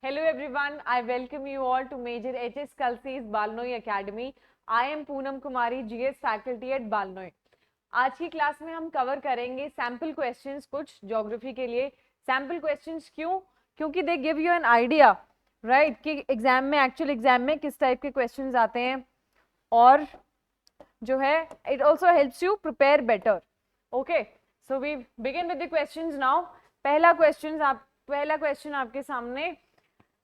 Hello everyone, I welcome you all to Major HS Kalsi's Balnoi Academy. I am Poonam Kumari, GS faculty at Balnoi. आज की class में हम cover करेंगे sample questions कुछ geography के लिए. Sample questions क्यों? क्योंकि they give you an idea right कि एग्जाम में, एक्चुअल एग्जाम में किस टाइप के क्वेश्चंस आते हैं, और जो है it also helps you prepare better. Okay, so we begin with the questions now. पहला क्वेश्चन आपके सामने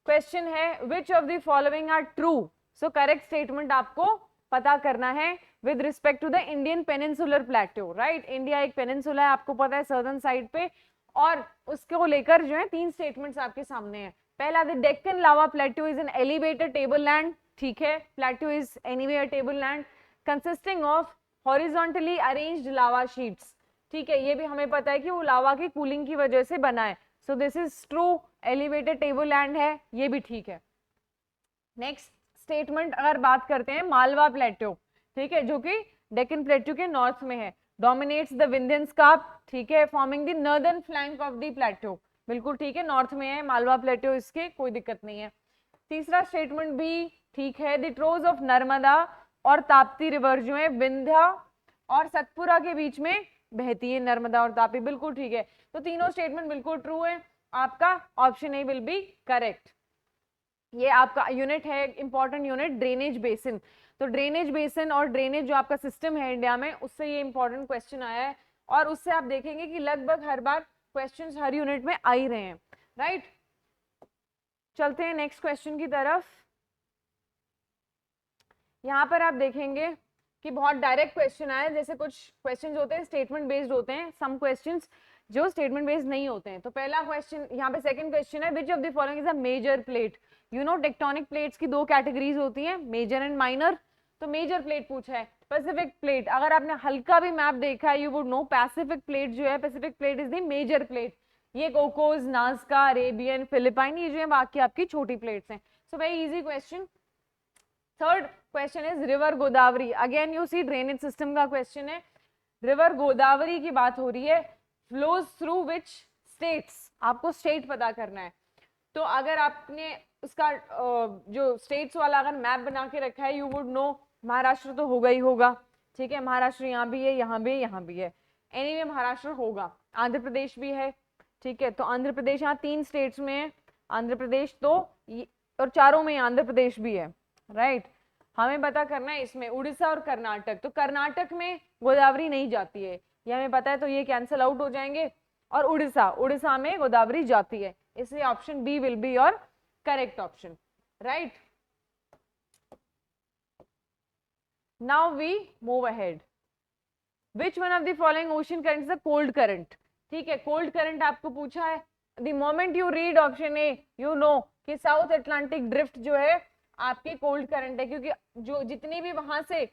क्वेश्चन है which of the following are true. So correct statement आपको पता करना है with respect to the Indian peninsular plateau. Right, India एक peninsula है, आपको पता है, सर्दर्न साइड पे, और उसको लेकर जो है 3 स्टेटमेंट्स आपके सामने हैं. पहला, the Deccan lava plateau is an elevated table land. ठीक है, plateau is anyway a table land consisting of horizontally arranged lava sheets. ठीक है, ये भी हमें पता है कि वो लावा की कूलिंग की वजह से बना है. So this is true, elevated table land है, ये भी ठीक है. नेक्स्ट स्टेटमेंट अगर बात करते हैं, मालवा प्लेट्यू, ठीक है, जो कि डेक्कन प्लेट्यू के नॉर्थ में है, डोमिनेट्स द विंध्यन स्कार्प. ठीक है, forming the northern flank of the plateau. बिल्कुल ठीक है, नॉर्थ में है मालवा प्लेट्यू, इसके कोई दिक्कत नहीं है. तीसरा स्टेटमेंट भी ठीक है, द ट्रोज ऑफ नर्मदा और ताप्ती रिवर जो है विंध्या और सतपुरा के बीच में बहती है, नर्मदा और ताप्ती. बिल्कुल ठीक है, तो तीनों स्टेटमेंट बिल्कुल ट्रू है. आपका option A will be correct. ये आपका यूनिट है, इंपॉर्टेंट यूनिट, ड्रेनेज बेसिन. तो ड्रेनेज बेसिन और ड्रेनेज जो आपका सिस्टम है इंडिया में, उससे ये इंपॉर्टेंट क्वेश्चन आया है, और उससे आप देखेंगे कि लगभग हर बार क्वेश्चंस हर यूनिट में आ ही रहे हैं. राइट, चलते हैं नेक्स्ट क्वेश्चन की तरफ. यहाँ पर आप देखेंगे कि बहुत डायरेक्ट क्वेश्चन आया. जैसे कुछ क्वेश्चंस होते हैं स्टेटमेंट बेस्ड होते हैं, सम क्वेश्चंस जो स्टेटमेंट बेस्ड नहीं होते हैं. तो पहला क्वेश्चन, यहाँ पे सेकंड क्वेश्चन है, which of the following is a major plate. You know tectonic plates की 2 कैटेगरीज होती हैं, मेजर एंड माइनर. तो मेजर प्लेट पूछा है, पैसिफिक प्लेट. अगर आपने हल्का भी मैप देखा है, you would know Pacific plate जो है, Pacific plate is the major plate. ये कोकोस, नाज़का, अरेबियन, फिलिपाइन, ये जो है बाकी आपकी छोटी प्लेट्स हैं. So very easy question. Third question is river Godavari. Again you see drainage system का क्वेश्चन है. रिवर गोदावरी की बात हो रही है, फ्लोज थ्रू विच स्टेट्स. आपको स्टेट पता करना है. तो अगर आपने उसका जो स्टेट्स वाला अगर मैप बना के रखा है, यू वुड नो महाराष्ट्र तो होगा ही होगा. ठीक है, महाराष्ट्र यहाँ भी है, यहाँ भी है, यहाँ भी है, एनीवे महाराष्ट्र होगा. आंध्र प्रदेश भी है. ठीक है, तो आंध्र प्रदेश यहाँ 3 स्टेट्स में है, आंध्र प्रदेश तो, और चारों में आंध्र प्रदेश भी है. राइट, हमें पता करना है इसमें उड़ीसा और कर्नाटक. तो कर्नाटक में गोदावरी नहीं जाती है, ये हमें पता है, तो ये कैंसिल आउट हो जाएंगे. और उड़ीसा में गोदावरी जाती है, इसलिए option B will be your correct option. Right, now we move ahead. Which one of the following ocean current is a cold current. ठीक है, कोल्ड करंट आपको पूछा है. The moment you read option A, you know कि South Atlantic drift जो है आपके cold current है, क्योंकि जो जितनी भी वहां से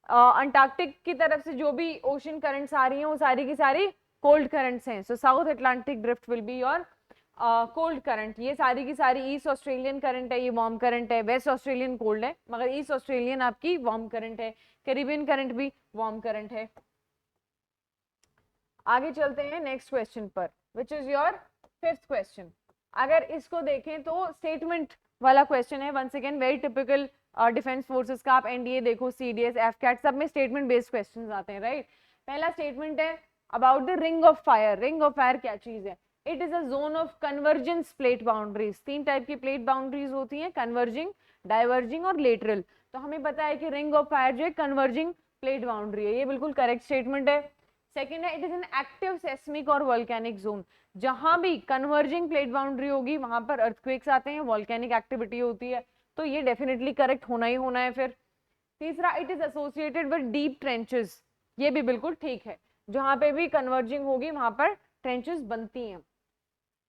अंटार्कटिक की तरफ से जो भी ओशन करंट्स आ रही हैं, वो सारी की सारी कोल्ड करंट्स हैं. So south Atlantic drift will be your cold current. ये सारी की सारी ईस्ट ऑस्ट्रेलियन करंट है, ये वार्म करंट है. वेस्ट ऑस्ट्रेलियन कोल्ड है, मगर ईस्ट ऑस्ट्रेलियन आपकी वार्म करंट है. कैरिबियन करंट भी वार्म करंट है. आगे चलते हैं नेक्स्ट क्वेश्चन पर, विच इज योर 5th क्वेश्चन. अगर इसको देखें तो स्टेटमेंट वाला क्वेश्चन है. Once again very typical defence forces का. आप एनडीए देखो, सीडीएस, एफकैट, सब में स्टेटमेंट बेस्ड क्वेश्चंस आते हैं. राइट, पहला स्टेटमेंट है about the ring of fire. Ring of fire क्या चीज है? It is a zone of convergence plate boundaries. 3 type की प्लेट बाउंड्रीज होती हैं, कन्वर्जिंग, डाइवर्जिंग और लेटरल. तो हमें पता है कि रिंग ऑफ फायर जो है कन्वर्जिंग प्लेट बाउंड्री है, ये बिल्कुल करेक्ट स्टेटमेंट है. सेकेंड है, it is an active seismic और वॉल्केनिक जोन. जहां भी कन्वर्जिंग प्लेट बाउंड्री होगी वहां पर अर्थक्वेक्स आते हैं, वॉल्केनिक एक्टिविटी होती है, तो ये डेफिनेटली करेक्ट होना ही होना है. फिर तीसरा, it is associated with deep trenches. ये भी बिल्कुल ठीक है, जहां पे भी कन्वर्जिंग होगी वहां पर ट्रेंचेस बनती हैं.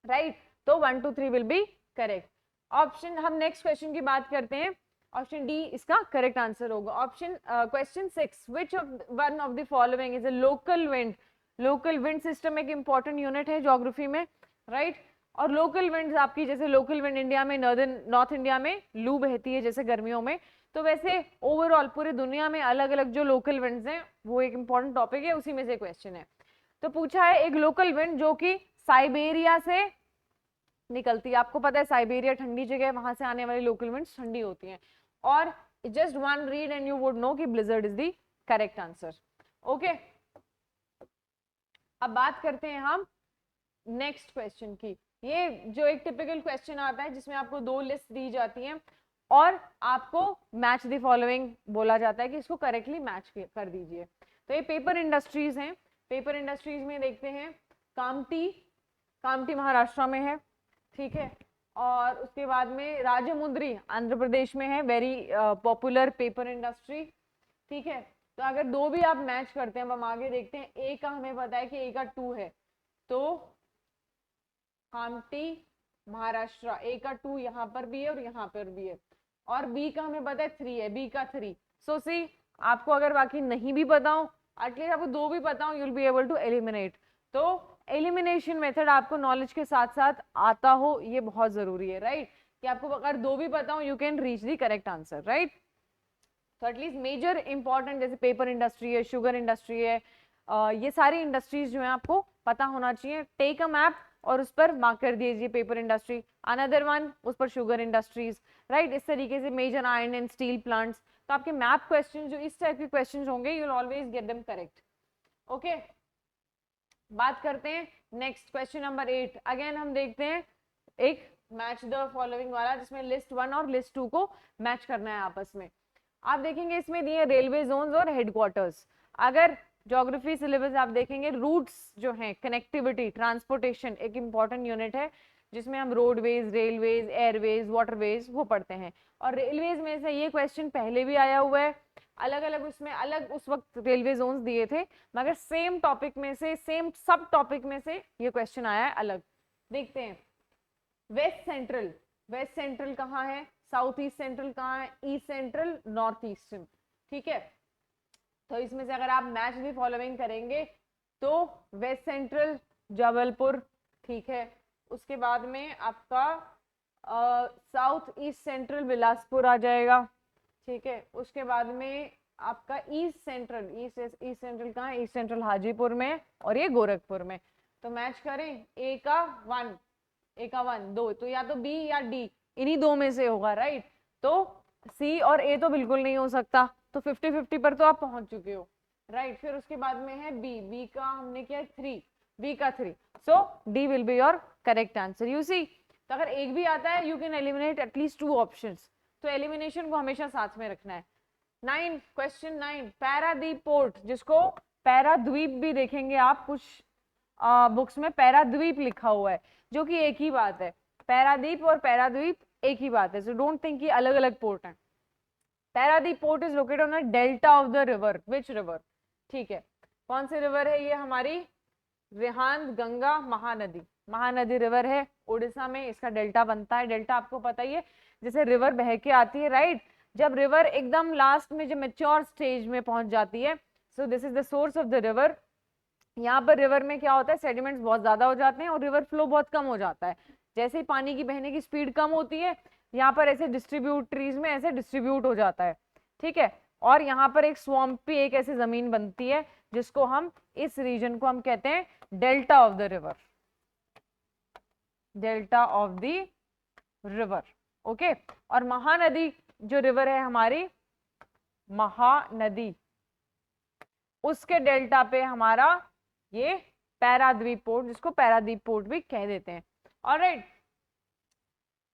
राइट, तो 1 2 3 विल बी करेक्ट. ऑप्शन, हम नेक्स्ट क्वेश्चन की बात करते हैं. ऑप्शन डी इसका करेक्ट आंसर होगा. Option question 6, which of one of the following is a local wind. Local wind system एक इंपॉर्टेंट यूनिट है ज्योग्राफी में. राइट, और लोकल विंड्स आपकी, जैसे लोकल विंड इंडिया में नॉर्थ इंडिया में लू बहती है जैसे गर्मियों में, तो वैसे ओवरऑल पूरी दुनिया में अलग अलग जो लोकल विंड्स हैं वो एक इंपॉर्टेंट टॉपिक है, उसी में से क्वेश्चन है. तो पूछा है एक लोकल विंड जो कि साइबेरिया से निकलती है। आपको पता है साइबेरिया ठंडी जगह है, वहां से आने वाली लोकल विंड्स ठंडी होती हैं। और just one read and you would know कि blizzard is the correct answer. Okay, अब बात करते हैं हम नेक्स्ट क्वेश्चन की। ये जो एक टिपिकल क्वेश्चन आता है जिसमें आपको दो लिस्ट दी जाती हैं और आपको मैच द फॉलोइंग बोला जाता है कि इसको करेक्टली मैच कर दीजिए। तो ये पेपर इंडस्ट्रीज हैं। पेपर इंडस्ट्रीज में देखते हैं कामटी, कामटी महाराष्ट्र में है, ठीक है। और उसके बाद में राजमुंद्री आंध्र प्रदेश में है, वेरी पॉपुलर पेपर इंडस्ट्री, ठीक है। तो अगर दो भी आप मैच करते हैं, अब हम आगे देखते हैं। ए का हमें पता है कि ए का 2 है, तो कामटी महाराष्ट्र ए का 2 यहाँ पर भी है और यहाँ पर भी है। और बी का हमें पता है 3 है, बी का 3। सो सी, आपको अगर बाकी नहीं भी पता हो, एटलीस्ट आपको दो भी पता हो, you will be able to eliminate. तो एलिमिनेशन मेथड आपको नॉलेज के साथ साथ आता हो, ये बहुत जरूरी है, राइट? कि आपको अगर दो भी पता हो, you can reach the correct answer, right? तो एटलीस्ट मेजर इंपॉर्टेंट जैसे पेपर इंडस्ट्री है, शुगर इंडस्ट्री है, ये सारी इंडस्ट्रीज जो है आपको पता होना चाहिए। टेक अ मैप और उस पर मार्क कर दीजिए पेपर इंडस्ट्री, अनदर वन उस पर शुगर इंडस्ट्रीज, राइट? इस तरीके से major iron and steel plants. तो आपके मैप क्वेश्चन जो इस टाइप के क्वेश्चन होंगे, you will always get them correct. Okay, बात करते हैं नेक्स्ट क्वेश्चन नंबर 8। अगेन हम देखते हैं एक मैच द फॉलोइंग वाला, जिसमें लिस्ट 1 और लिस्ट 2 को मैच करना है आपस में। आप देखेंगे इसमें दिए रेलवे जोन्स और हेडक्वार्टर्स। अगर ज्योग्राफी सिलेबस आप देखेंगे, रूट्स जो हैं, कनेक्टिविटी, ट्रांसपोर्टेशन एक इंपॉर्टेंट यूनिट है जिसमें हम रोडवेज, रेलवेज, एयरवेज, वाटरवेज वो पढ़ते हैं। और रेलवेज में से ये क्वेश्चन पहले भी आया हुआ है, अलग अलग उसमें अलग उस वक्त रेलवे जोन्स दिए थे, मगर सेम टॉपिक में से, सेम सब टॉपिक में से ये क्वेश्चन आया है अलग। देखते हैं वेस्ट सेंट्रल, वेस्ट सेंट्रल कहाँ है, साउथ ईस्ट सेंट्रल कहाँ है, ईस्ट सेंट्रल, नॉर्थ ईस्टर्न, ठीक है। तो इसमें से अगर आप मैच द फॉलोइंग करेंगे तो वेस्ट सेंट्रल जबलपुर, ठीक है। उसके बाद में आपका साउथ ईस्ट सेंट्रल बिलासपुर आ जाएगा, ठीक है। उसके बाद में आपका ईस्ट सेंट्रल, ईस्ट सेंट्रल कहाँ है, ईस्ट सेंट्रल हाजीपुर में और ये गोरखपुर में। तो मैच करें, ए का 1, ए का 1 2, तो या तो बी या डी, इन्हीं दो में से होगा, राइट? तो सी और ए तो बिल्कुल नहीं हो सकता, तो 50-50 पर तो आप पहुंच चुके हो, राइट? फिर उसके बाद में है बी, बी का हमने किया 3, बी का 3, so D will be your correct answer. You see, तो अगर एक भी आता है you can eliminate at least 2 options, तो एलिमिनेशन को हमेशा साथ में रखना है। 9, क्वेश्चन 9, पैरादीप पोर्ट, जिसको पैराद्वीप भी देखेंगे आप, कुछ बुक्स में पैराद्वीप लिखा हुआ है, जो कि एक ही बात है। पैरादीप और पैराद्वीप एक ही बात है, सो डोंट थिंक कि अलग अलग पोर्ट हैं। Paradip port is located on the delta of the river, which river, ठीक है। कौन सी रिवर है ये, हमारी रिहांद गंगा महानदी, महानदी रिवर है उड़ीसा में, इसका डेल्टा बनता है। डेल्टा आपको पता ही है, जैसे रिवर बह के आती है, राइट? जब रिवर एकदम लास्ट में, जब मेच्योर स्टेज में पहुंच जाती है, so this is the source of the river. यहाँ पर रिवर में क्या होता है, सेडिमेंट्स बहुत ज्यादा हो जाते हैं और रिवर फ्लो बहुत कम हो जाता है। जैसे ही पानी की बहने की स्पीड कम होती है, यहाँ पर ऐसे डिस्ट्रीब्यूटरीज में ऐसे डिस्ट्रीब्यूट हो जाता है, ठीक है। और यहाँ पर एक स्वम्पी एक ऐसी जमीन बनती है जिसको हम, इस रीजन को हम कहते हैं delta of the river, delta of the river, okay. और महानदी जो रिवर है हमारी, महानदी, उसके डेल्टा पे हमारा ये पैराद्वीप पोर्ट, जिसको पैराद्वीप पोर्ट भी कह देते हैं। ऑलराइट,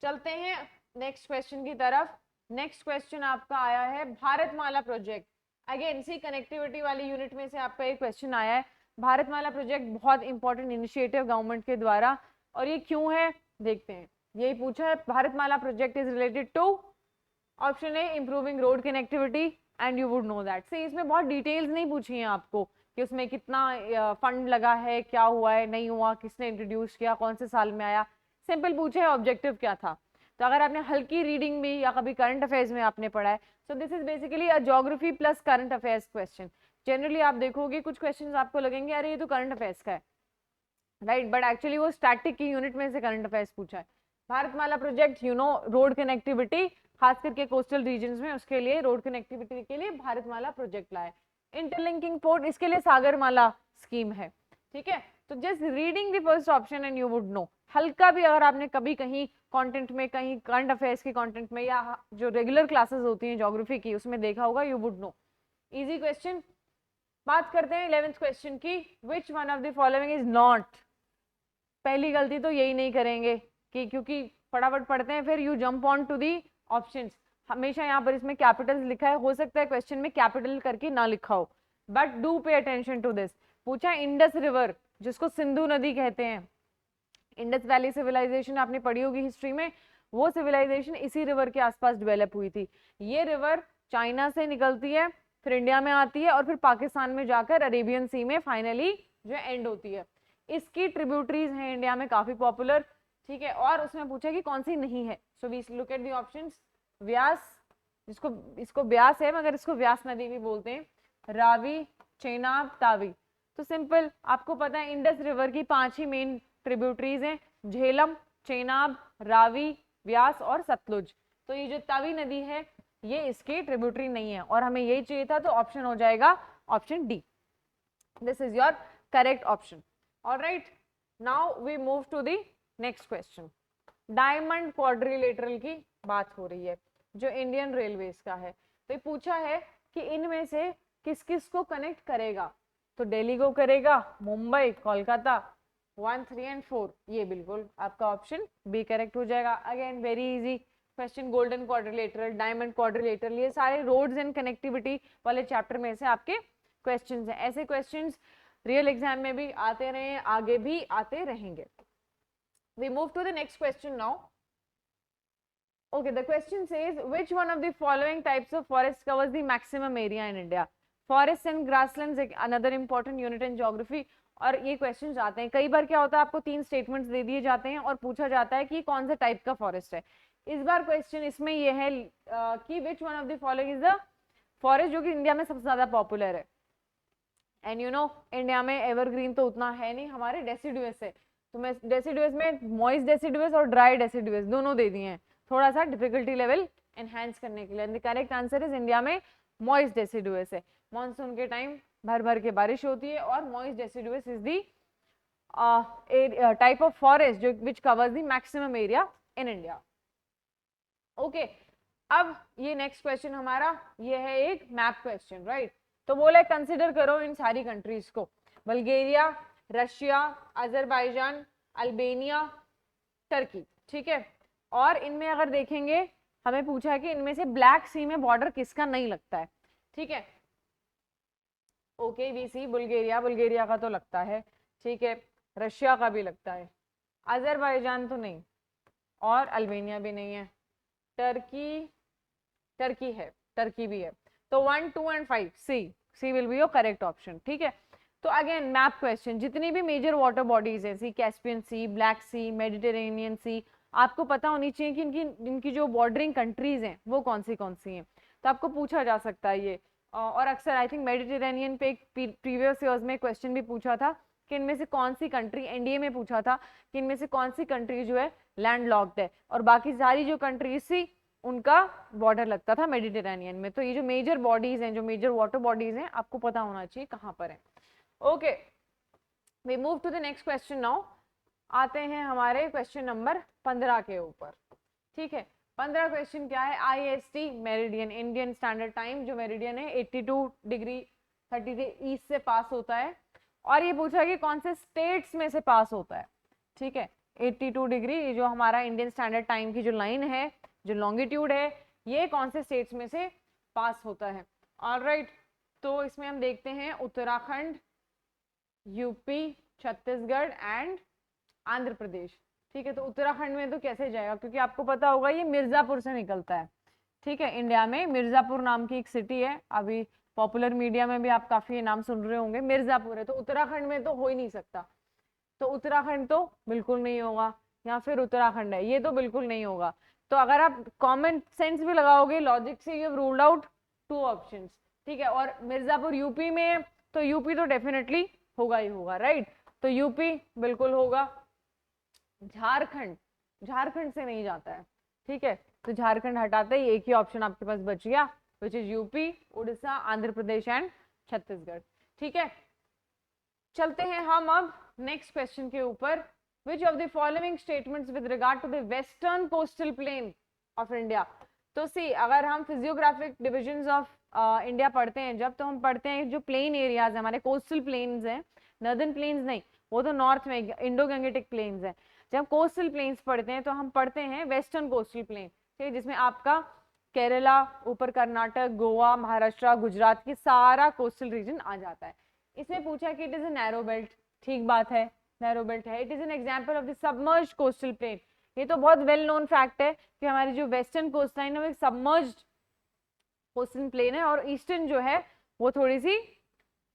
चलते हैं नेक्स्ट क्वेश्चन की तरफ। नेक्स्ट क्वेश्चन आपका आया है भारतमाला प्रोजेक्ट। अगेन सी कनेक्टिविटी वाली यूनिट में से आपका एक क्वेश्चन आया है। भारतमाला प्रोजेक्ट बहुत इंपॉर्टेंट इनिशिएटिव गवर्नमेंट के द्वारा, और ये क्यों है देखते हैं। यही पूछा है, Bharatmala project is related to, option A improving road connectivity, and you would know that. से इसमें बहुत डिटेल्स नहीं पूछी हैं आपको कि उसमें कितना फंड लगा है, क्या हुआ है, नहीं हुआ, किसने इंट्रोड्यूस किया, कौन से साल में आया। सिंपल पूछे है ऑब्जेक्टिव क्या था। तो अगर आपने हल्की रीडिंग भी या कभी करंट अफेयर्स में आपने पढ़ा है, so this is basically a geography plus current affairs question. Generally आप देखोगे कुछ क्वेश्चन आपको लगेंगे अरे ये तो करंट अफेयर्स का है, राइट? बट एक्चुअली वो स्टैटिक की यूनिट में से करंट अफेयर्स पूछा है। Bharatmala project, you know, road connectivity, खास करके कोस्टल रीजन्स में, उसके लिए रोड कनेक्टिविटी के लिए भारतमाला प्रोजेक्ट लाए। इंटरलिंकिंग पोर्ट, इसके लिए सागरमाला स्कीम है, ठीक है। तो just reading the first option and you would no. हल्का भी अगर आपने कभी कहीं कंटेंट में, कहीं करंट अफेयर्स के कंटेंट में या जो रेगुलर क्लासेस होती हैं ज्योग्राफी की उसमें देखा होगा, you would no. Easy question. बात करते हैं 11th क्वेश्चन की। विच one of the following is not. पहली गलती तो यही नहीं करेंगे कि क्योंकि फटाफट पढ़ते हैं फिर you jump on to the options. हमेशा यहाँ पर इसमें कैपिटल लिखा है, हो सकता है क्वेश्चन में कैपिटल करके ना लिखा हो, but do pay attention to this. पूछा इंडस रिवर, जिसको सिंधु नदी कहते हैं। इंडस वैली सिविलाइजेशन आपने पढ़ी होगी हिस्ट्री में, वो सिविलाइजेशन इसी रिवर के आसपास डेवलप हुई थी। ये रिवर चाइना से निकलती है, फिर इंडिया में आती है और फिर पाकिस्तान में जाकर अरेबियन सी में फाइनली जो एंड होती है। इसकी ट्रिब्यूटरीज हैं इंडिया में काफी पॉपुलर, ठीक है। और उसमें पूछा कि कौन सी नहीं है, so we look at the options. Vyas, जिसको इसको ब्यास है मगर इसको व्यास नदी भी बोलते हैं, रावी, चेनाब, तावी। तो सिंपल, आपको पता है इंडस रिवर की 5 ही मेन ट्रिब्यूटरीज हैं, झेलम, चेनाब, रावी, व्यास और सतलुज। तो ये जो तावी नदी है ये इसकी ट्रिब्यूटरी नहीं है और हमें यही चाहिए था, तो ऑप्शन हो जाएगा option D. This is your correct option. Alright, now we move to the next question. Diamond quadrilateral की बात हो रही है जो इंडियन रेलवेज का है। तो ये पूछा है कि इनमें से किस किस को कनेक्ट करेगा। तो दिल्ली को करेगा, मुंबई, कोलकाता, 1, 3 एंड 4। ये बिल्कुल आपका ऑप्शन बी करेक्ट हो जाएगा। Again very easy question. Golden quadrilateral, diamond quadrilateral, ये सारे रोड्स एंड कनेक्टिविटी वाले चैप्टर में से आपके क्वेश्चंस हैं। ऐसे क्वेश्चंस रियल एग्जाम में भी आते रहे हैं, आगे भी आते रहेंगे। We move to the next question now. Okay, the question says which one of the following types of forest covers the maximum area in India? Forests and grasslands another important unit in geography। और ये question आते हैं कई बार, क्या होता है आपको 3 statements दे दिए जाते हैं और पूछा जाता है कि कौन से टाइप का फॉरेस्ट है। इस बार क्वेश्चन इसमें ये है कि विच one of the following is the forest जो कि इंडिया में सबसे ज्यादा पॉपुलर है। एंड यू नो इंडिया में एवरग्रीन तो उतना है नहीं, हमारे डेसिडुअस है। तो मैं डेसिडुअस में मॉइस्ट डेसिडुअस और ड्राई डेसिडुअस दोनों दे दिए हैं, थोड़ा सा डिफिकल्टी लेवल एनहांस करने के लिए। The correct answer is India में मॉइस्ट डेसिडुअस है। मॉनसून के टाइम भर भर के बारिश होती है और moist deciduous is the type of forest जो which covers the maximum area in India. Okay, अब ये नेक्स्ट क्वेश्चन हमारा ये है एक मैप क्वेश्चन, राइट। तो बोला कंसिडर करो इन सारी कंट्रीज को, Bulgaria, Russia, Azerbaijan, Albania, Turkey, ठीक है। और इनमें अगर देखेंगे हमें पूछा है कि इनमें से ब्लैक सी में बॉर्डर किसका नहीं लगता है, ठीक है। Okay, we see Bulgaria, Bulgaria का तो लगता है, ठीक है। रशिया का भी लगता है, अजरबैजान तो नहीं और अल्बानिया भी नहीं है। टर्की, टर्की है, टर्की भी है। तो 1, 2 and 5 C will be your correct option, ठीक है। तो अगेन मैप क्वेश्चन, जितनी भी मेजर वाटर बॉडीज है, सी कैस्पियन सी, ब्लैक सी, मेडिटेरेनियन सी, आपको पता होनी चाहिए कि इनकी जो बॉर्डरिंग कंट्रीज हैं वो कौन सी हैं। तो आपको पूछा जा सकता है ये। और अक्सर आई थिंक मेडिटेरेनियन पे एक प्रीवियस ईयर्स में क्वेश्चन भी पूछा था कि इनमें से कौन सी कंट्री, एनडीए में पूछा था कि इनमें से कौन सी कंट्री जो है लैंड लॉक्ड है, और बाकी सारी जो कंट्रीज थी उनका बॉर्डर लगता था मेडिटेरेनियन में। तो ये जो मेजर बॉडीज हैं, जो मेजर वाटर बॉडीज हैं, आपको पता होना चाहिए कहाँ पर है। Okay, we move to the next question now. आते हैं हमारे क्वेश्चन नंबर 15 के ऊपर, ठीक है। 15 क्वेश्चन क्या है, IST meridian, Indian standard time जो मेरिडियन है 82 डिग्री 30 ईस्ट से पास होता है। और ये पूछा कि कौन से स्टेट्स में से पास होता है, ठीक है। 82 डिग्री ये जो हमारा इंडियन स्टैंडर्ड टाइम की जो लाइन है, जो लॉन्गिट्यूड है, ये कौन से स्टेट्स में से पास होता है। ऑलराइट, तो इसमें हम देखते हैं उत्तराखंड, यूपी, छत्तीसगढ़ एंड आंध्र प्रदेश, ठीक है। तो उत्तराखंड में तो कैसे जाएगा, क्योंकि आपको पता होगा ये मिर्जापुर से निकलता है, ठीक है। इंडिया में मिर्जापुर नाम की एक सिटी है, अभी पॉपुलर मीडिया में भी आप काफी नाम सुन रहे होंगे, मिर्जापुर है। तो उत्तराखंड में तो हो ही नहीं सकता, तो उत्तराखंड तो बिल्कुल नहीं होगा, या फिर उत्तराखंड है, ये तो बिल्कुल नहीं होगा। तो अगर आप कॉमन सेंस भी लगाओगे, लॉजिक से, you have ruled out 2 options, ठीक है। और मिर्जापुर यूपी में है, तो यूपी तो डेफिनेटली होगा ही होगा, राइट। तो यूपी बिल्कुल होगा। झारखंड, झारखंड से नहीं जाता है, ठीक है। तो झारखंड हटाते ही एक ही ऑप्शन आपके पास बच गया, which is UP, Orissa, Andhra Pradesh and Chhattisgarh, ठीक है। चलते हैं हम अब नेक्स्ट क्वेश्चन के ऊपर, which of the following statements with regard to the western coastal plain of India. तो सी, अगर हम फिजियोग्राफिक डिविजन्स ऑफ इंडिया पढ़ते हैं जब, तो हम पढ़ते हैं जो प्लेन एरियाज है हमारे, कोस्टल प्लेन्स हैं, नॉर्दर्न प्लेन्स नहीं, वो तो नॉर्थ में इंडो गंगेटिक प्लेन्स हैं। जब कोस्टल प्लेन्स पढ़ते हैं तो हम पढ़ते हैं वेस्टर्न कोस्टल प्लेन, ठीक है, जिसमें आपका केरला, ऊपर कर्नाटक, गोवा, महाराष्ट्र, गुजरात की सारा कोस्टल रीजन आ जाता है। इसमें पूछा कि it is a narrow belt, ठीक बात है, नैरो बेल्ट है। It is an example of the submerged coastal plain, ये तो बहुत वेल नोन फैक्ट है कि हमारी जो वेस्टर्न कोस्ट लाइन है वो एक सबमर्ज्ड कोस्टल प्लेन है, और ईस्टर्न जो है वो थोड़ी सी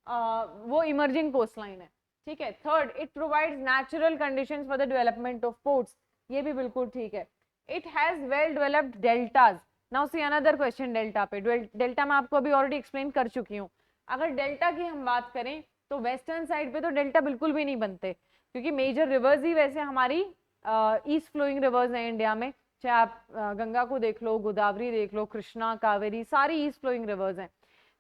वो इमर्जिंग कोस्ट लाइन है, ठीक है। Third, it provides natural conditions for the development of ports, ये भी बिल्कुल ठीक है। It has well developed deltas. Now see another question delta पे। डेल्टा मैं आपको अभी ऑलरेडी एक्सप्लेन कर चुकी हूँ। अगर डेल्टा की हम बात करें तो वेस्टर्न साइड पे तो डेल्टा बिल्कुल भी नहीं बनते, क्योंकि मेजर रिवर्स ही वैसे हमारी ईस्ट फ्लोइंग रिवर्स हैं इंडिया में, चाहे आप गंगा को देख लो, गोदावरी देख लो, कृष्णा, कावेरी, सारी ईस्ट फ्लोइंग रिवर्स हैं।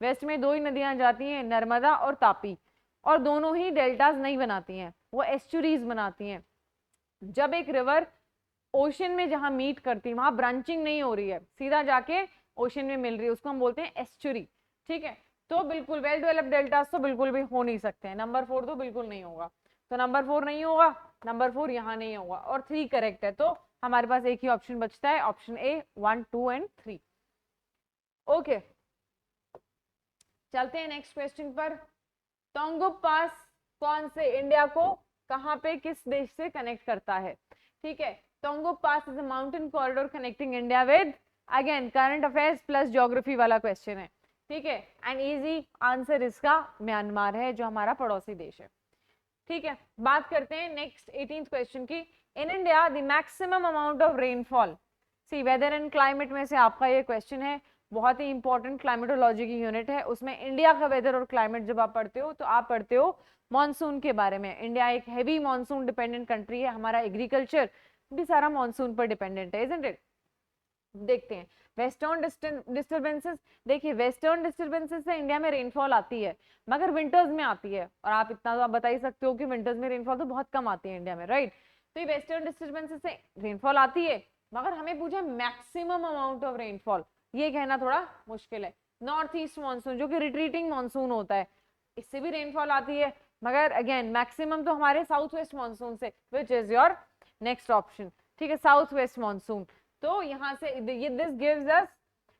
वेस्ट में दो ही नदियां जाती हैं, नर्मदा और तापी, और दोनों ही डेल्टाज नहीं बनाती हैं, वो एस्चुरीज बनाती हैं। जब एक रिवर ओशन में जहां मीट करती है वहां ब्रांचिंग नहीं हो रही है, सीधा जाके ओशन में मिल रही है, उसको हम बोलते हैं एस्चुरी, ठीक है। तो बिल्कुल वेल डेवलप्ड डेल्टाज तो बिल्कुल भी हो नहीं सकते हैं। नंबर 4 तो बिल्कुल नहीं होगा, तो नंबर 4 नहीं होगा, नंबर 4 यहाँ नहीं होगा, और 3 करेक्ट है। तो हमारे पास एक ही ऑप्शन बचता है, ऑप्शन ए, 1, 2 एंड 3। ओके, चलते हैं नेक्स्ट क्वेश्चन पर। तोंगुप पास कौन से इंडिया को कहां पे किस देश से कनेक्ट करता है, ठीक है। Tongup pass is a mountain corridor connecting India with, again current affairs plus geography वाला क्वेश्चन है, ठीक है। एंड इजी आंसर इसका म्यांमार है, जो हमारा पड़ोसी देश है, ठीक है। बात करते हैं नेक्स्ट 18th क्वेश्चन की। In India the maximum amount of rainfall, see whether and climate में से आपका ये क्वेश्चन है, बहुत ही इंपॉर्टेंट क्लाइमेटोलॉजी की यूनिट है। उसमें इंडिया का वेदर और क्लाइमेट जब आप पढ़ते हो तो आप पढ़ते हो मॉनसून के बारे में। इंडिया एक हैवी मॉनसून डिपेंडेंट कंट्री है, हमारा एग्रीकल्चर भी सारा मॉनसून पर डिपेंडेंट है, इजंट इट। देखते हैं वेस्टर्न डिस्टर्बेंसेस। देखिए वेस्टर्न डिस्टर्बेंसेस से इंडिया में रेनफॉल आती है, मगर विंटर्स में आती है, और आप इतना तो आप बता ही सकते हो कि विंटर्स में रेनफॉल तो बहुत कम आती है इंडिया में, राइट। तो ये वेस्टर्न डिस्टर्बेंसेस से रेनफॉल आती है, मगर हमें पूछा मैक्सिमम अमाउंट ऑफ रेनफॉल, ये कहना थोड़ा मुश्किल है। नॉर्थ ईस्ट मानसून जो कि रिट्रीटिंग मानसून होता है, इससे भी रेनफॉल आती है, मगर अगेन मैक्सिमम तो हमारे साउथ वेस्ट मानसून से, विच इज योर नेक्स्ट ऑप्शन, ठीक है, साउथ वेस्ट मानसून। तो यहाँ से ये दिस गिव्स अस,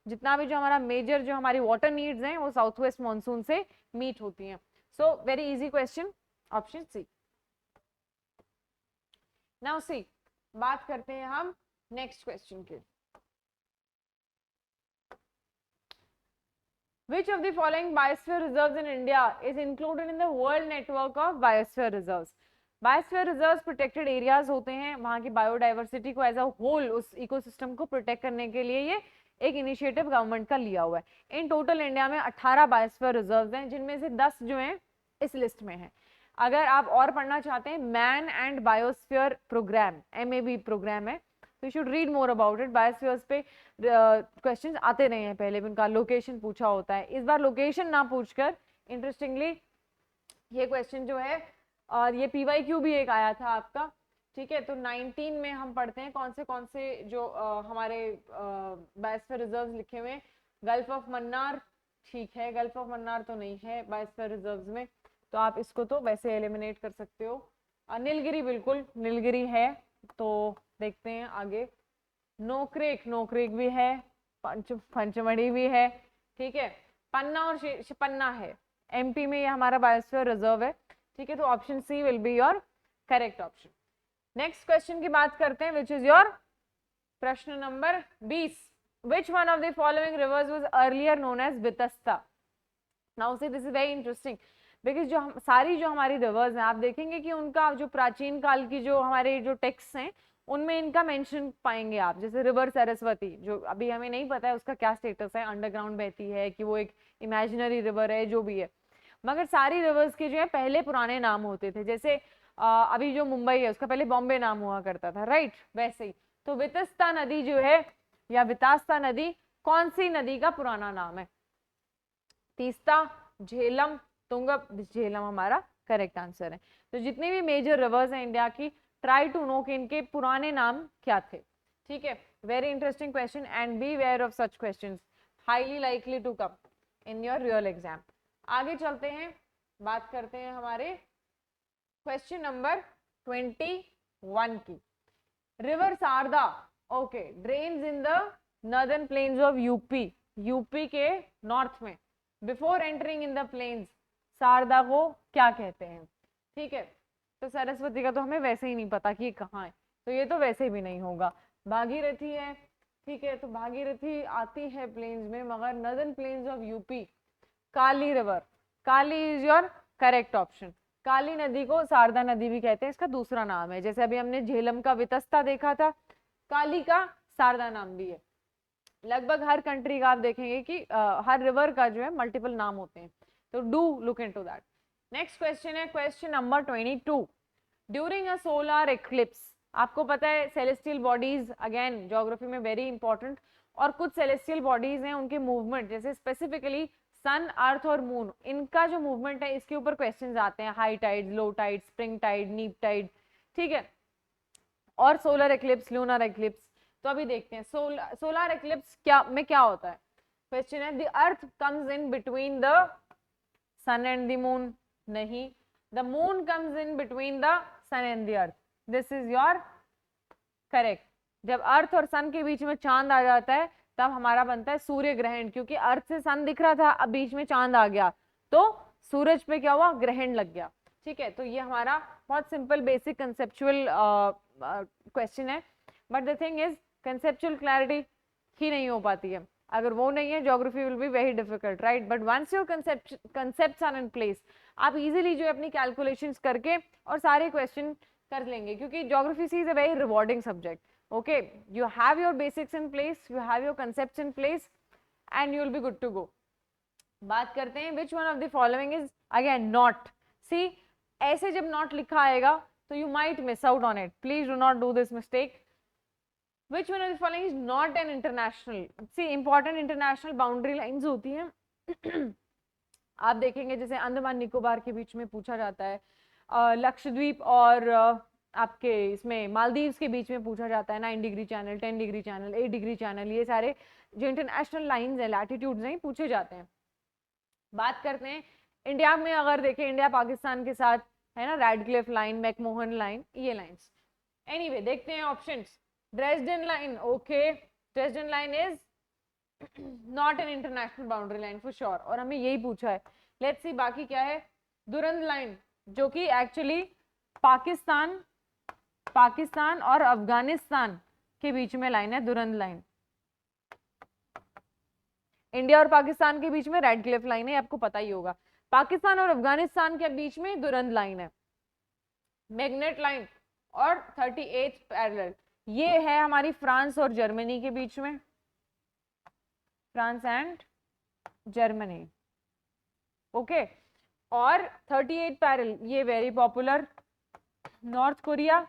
जितना भी जो हमारा मेजर जो हमारी वाटर नीड्स हैं वो साउथ वेस्ट मानसून से मीट होती हैं। So very easy question, option C. Now see, बात करते हैं हम नेक्स्ट क्वेश्चन की। Which of the following biosphere reserves in India is included in the world network of biosphere reserves? Biosphere reserves protected areas होते हैं, वहां की biodiversity को एज अ होल, उस इकोसिस्टम को प्रोटेक्ट करने के लिए ये एक इनिशिएटिव गवर्नमेंट का लिया हुआ है। इन टोटल इंडिया में 18 बायोस्फीयर रिजर्व्स हैं, जिनमें से 10 जो हैं इस लिस्ट में हैं। अगर आप और पढ़ना चाहते हैं, man and biosphere program, MAB program है, तो you should read more about it. Biospheres पे क्वेश्चंस आते रहे हैं, पहले भी उनका लोकेशन पूछा होता है, इस बार लोकेशन ना पूछकर इंटरेस्टिंगली ये क्वेश्चन जो है, और ये PYQ भी एक आया था आपका, ठीक है। तो 19 में हम पढ़ते हैं कौन से जो हमारे बायोस्फीयर रिजर्व्स लिखे हुए हैं। गल्फ ऑफ मन्नार, ठीक है, गल्फ ऑफ मन्नार तो नहीं है बायोस्फीयर रिजर्व्स में, तो आप इसको तो वैसे एलिमिनेट कर सकते हो। नीलगिरी, बिल्कुल नीलगिरी है, तो देखते हैं आगे। नोक्रेक भी है, पंचमढ़ी भी है, ठीक है। पन्ना और पन्ना है, MP में ये हमारा बायोस्फीयर रिजर्व है, ठीक है। तो option C will be your correct option. Next question की बात करते हैं, विच इज योर प्रश्न number 20। Which one of the following rivers was earlier known as Vitasta. Now see this is very interesting, because जो सारी जो हमारी रिवर्स हैं, आप देखेंगे कि उनका जो प्राचीन काल की जो हमारे जो टेक्स्ट हैं उनमें इनका मेंशन पाएंगे आप। जैसे रिवर सरस्वती, जो अभी हमें नहीं पता है उसका क्या स्टेटस है, अंडरग्राउंड बहती है कि वो एक इमेजिनरी रिवर है, जो भी है, मगर सारी रिवर्स के जो है पहले पुराने नाम होते थे। जैसे अभी जो मुंबई है उसका पहले बॉम्बे नाम हुआ करता था, राइट, वैसे ही। तो वितस्ता नदी जो है या वितास्ता नदी कौन सी नदी का पुराना नाम है? तीस्ता, झेलम, तुंगा, झेलम हमारा करेक्ट आंसर है। तो जितने भी मेजर रिवर्स हैं इंडिया की, ट्राई टू नो कि इनके पुराने नाम क्या थे। ठीक है, very interesting question and be aware of such questions, highly likely to come in your real exam. आगे चलते हैं, बात करते हैं हमारे क्वेश्चन नंबर 21 की। River Sharda okay drains in the northern plains of UP, UP के नॉर्थ में, before entering in the plains Sharda को क्या कहते हैं। ठीक है, तो सरस्वती का तो हमें वैसे ही नहीं पता कि ये कहाँ है, तो ये तो वैसे भी नहीं होगा। भागीरथी है, ठीक है, तो भागीरथी आती है प्लेन्स में, मगर northern plains of UP, Kali river, Kali is your correct option. Kali नदी को शारदा नदी भी कहते हैं, इसका दूसरा नाम है, जैसे अभी हमने झेलम का वितस्ता देखा था, काली का शारदा नाम भी है। लगभग हर कंट्री का आप देखेंगे कि हर रिवर का जो है मल्टीपल नाम होते हैं, तो do look into that. Next question है question number 22। During a solar eclipse, आपको पता है सेलेस्टियल बॉडीज अगेन ज्योग्राफी में वेरी इंपॉर्टेंट, और कुछ सेलेस्टियल बॉडीज हैं उनके मूवमेंट, जैसे स्पेसिफिकली सन, अर्थ और मून, इनका जो मूवमेंट है इसके ऊपर क्वेश्चंस आते हैं, high tide, low tide, spring tide, neap tide, ठीक है, और सोलर एक्लिप्स, लूनर एक्लिप्स। तो अभी देखते हैं सोलर एक्लिप्स क्या होता है। क्वेश्चन है the earth comes in between the sun and the moon, नहीं, the moon comes in between the sun and the earth, this is your correct. जब अर्थ और सन के बीच में चांद आ जाता है तब हमारा बनता है सूर्य ग्रहण, क्योंकि अर्थ से सन दिख रहा था, अब बीच में चांद आ गया तो सूरज पे क्या हुआ, ग्रहण लग गया। ठीक है, तो ये हमारा बहुत सिंपल बेसिक कंसेप्चुअल क्वेश्चन है, but the thing is conceptual clarity ही नहीं हो पाती है, अगर वो नहीं है geography will be very difficult, right. But once your concepts are in place, आप इजीली जो है अपनी कैलकुलेशंस करके और सारे क्वेश्चन कर लेंगे, क्योंकि geography is a very rewarding subject. Okay, you have your basics in place, you have your concepts in place, and you will be good to go. बात करते हैं which one of the following is again not, see ऐसे जब not लिखा आएगा तो you might miss out on it, please do not do this mistake. Which one of the following is not an international, see important international boundary lines होती हैं आप देखेंगे जैसे अंडमान निकोबार के बीच में पूछा जाता है, लक्षद्वीप और आपके इसमें मालदीव्स के बीच में पूछा जाता है 9 degree channel, 10 degree channel, 8 degree channel, ये सारे जो इंटरनेशनल लाइंस हैं, लैटिट्यूड्स हैं, पूछे जाते हैं। बात करते हैं इंडिया में, अगर देखें इंडिया पाकिस्तान के साथ है ना, रैडक्लिफ लाइन, मैकमोहन लाइन, ये लाइंस। एनीवे देखते हैं options. Dresden line, okay Dresden line is not an international boundary line for sure, और हमें यही पूछा है। लेट्स सी बाकी क्या है। दुरंद लाइन, जो कि एक्चुअली पाकिस्तान और अफगानिस्तान के बीच में लाइन है, दुरंद लाइन। इंडिया और पाकिस्तान के बीच में रेडक्लिफ लाइन है, आपको पता ही होगा। पाकिस्तान और अफगानिस्तान के बीच में दुरंद लाइन है। मैग्नेट लाइन और 38th पैरेलल, ये है हमारी फ्रांस और जर्मनी के बीच में, फ्रांस एंड जर्मनी, ओके। और 38th पैरेलल, ये very popular, north Korea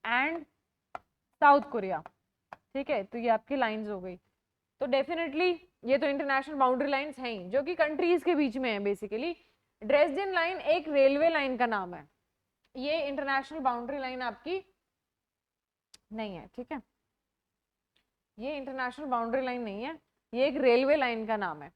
and south Korea. ठीक है, तो ये आपकी लाइंस हो गई। तो डेफिनेटली ये तो इंटरनेशनल बाउंड्री लाइंस हैं जो कि कंट्रीज के बीच में है बेसिकली। ड्रेसडन लाइन एक रेलवे लाइन का नाम है, ये इंटरनेशनल बाउंड्री लाइन आपकी नहीं है। ठीक है, ये इंटरनेशनल बाउंड्री लाइन नहीं है, ये एक रेलवे लाइन का नाम है।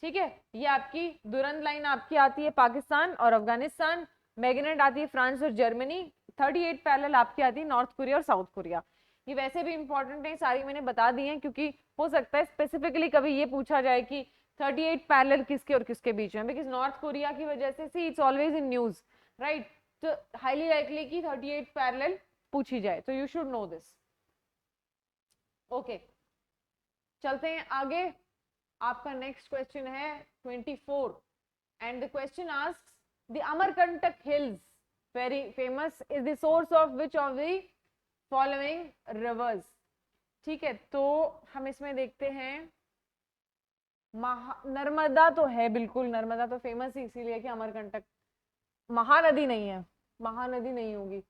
ठीक है, ये आपकी दुरंद लाइन आपकी आती है पाकिस्तान और अफगानिस्तान, मैग्नेट आती है फ्रांस और जर्मनी, 38 पैरेलल आपकी आती है नॉर्थ कोरिया और साउथ कोरिया। ये वैसे भी इंपॉर्टेंट है, सारी मैंने बता दी हैं, क्योंकि हो सकता है स्पेसिफिकली कभी ये पूछा जाए कि 38 पैरेलल किसके और किसके बीच में, बिकॉज नॉर्थ कोरिया की वजह से see it's always in news, right. तो हाईली लाइकली कि 38 पैरेलल पूछी जाए, तो you should know this. Okay, चलते हैं आगे। आपका नेक्स्ट क्वेश्चन है 24 and the question asks the Amarkantak hills very famous is the source of which of the following reverse. ठीक है, तो हम इसमें देखते हैं नर्मदा तो है, बिल्कुल नर्मदा तो फेमस ही इसीलिए कि अमरकंटक, महानदी नहीं है, महानदी नहीं होगी।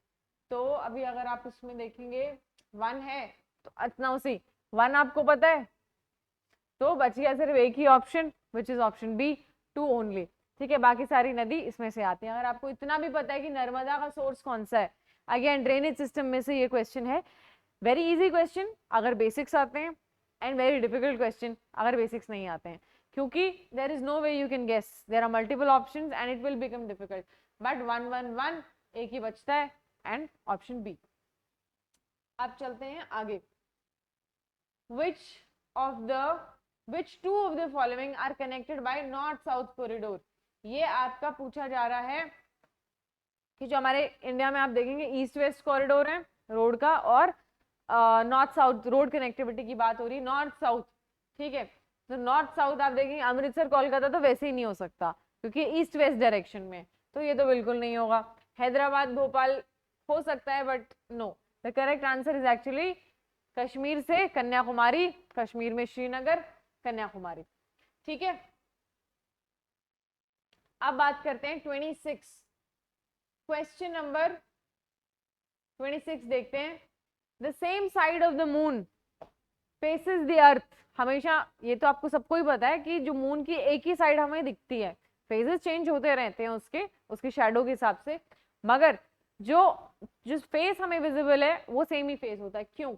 तो अभी अगर आप इसमें देखेंगे 1 है तो अतनौसी, 1 आपको पता है, तो बच गया सिर्फ एक ही option which is option B, 2 only. ठीक है, बाकी सारी नदी इसमें से आती है। अगर आपको इतना भी पता है कि नर्मदा का सोर्स कौन सा है, अगेन ड्रेनेज सिस्टम में से ये क्वेश्चन है। वेरी इजी क्वेश्चन अगर बेसिक्स आते हैं, एंड वेरी डिफिकल्ट क्वेश्चन अगर बेसिक्स नहीं आते हैं, क्योंकि there is no way you can guess, there are multiple options and it will become difficult. But 1 1 1 एक ही बचता है एंड ऑप्शन बी। अब चलते हैं आगे। which which two of the following are connected by north south corridor? ये आपका पूछा जा रहा है कि जो हमारे इंडिया में आप देखेंगे ईस्ट वेस्ट कॉरिडोर है रोड का, और नॉर्थ साउथ रोड कनेक्टिविटी की बात हो रही है, नॉर्थ साउथ। ठीक है, तो नॉर्थ साउथ आप देखेंगे अमृतसर कोलकाता तो वैसे ही नहीं हो सकता क्योंकि ईस्ट वेस्ट डायरेक्शन में, तो ये तो बिल्कुल नहीं होगा। हैदराबाद भोपाल हो सकता है but no, the correct answer is actually Kashmir से कन्याकुमारी, कश्मीर में श्रीनगर, कन्याकुमारी। ठीक है, अब बात करते हैं 26, क्वेश्चन नंबर 26 देखते हैं। The same side of the moon faces the earth. हमेशा ये तो आपको सबको ही पता है कि जो मून की एक ही साइड हमें दिखती है, फेजेस चेंज होते रहते हैं उसके शैडो के हिसाब से, मगर जो फेस हमें विजिबल है वो सेम ही फेस होता है। क्यों?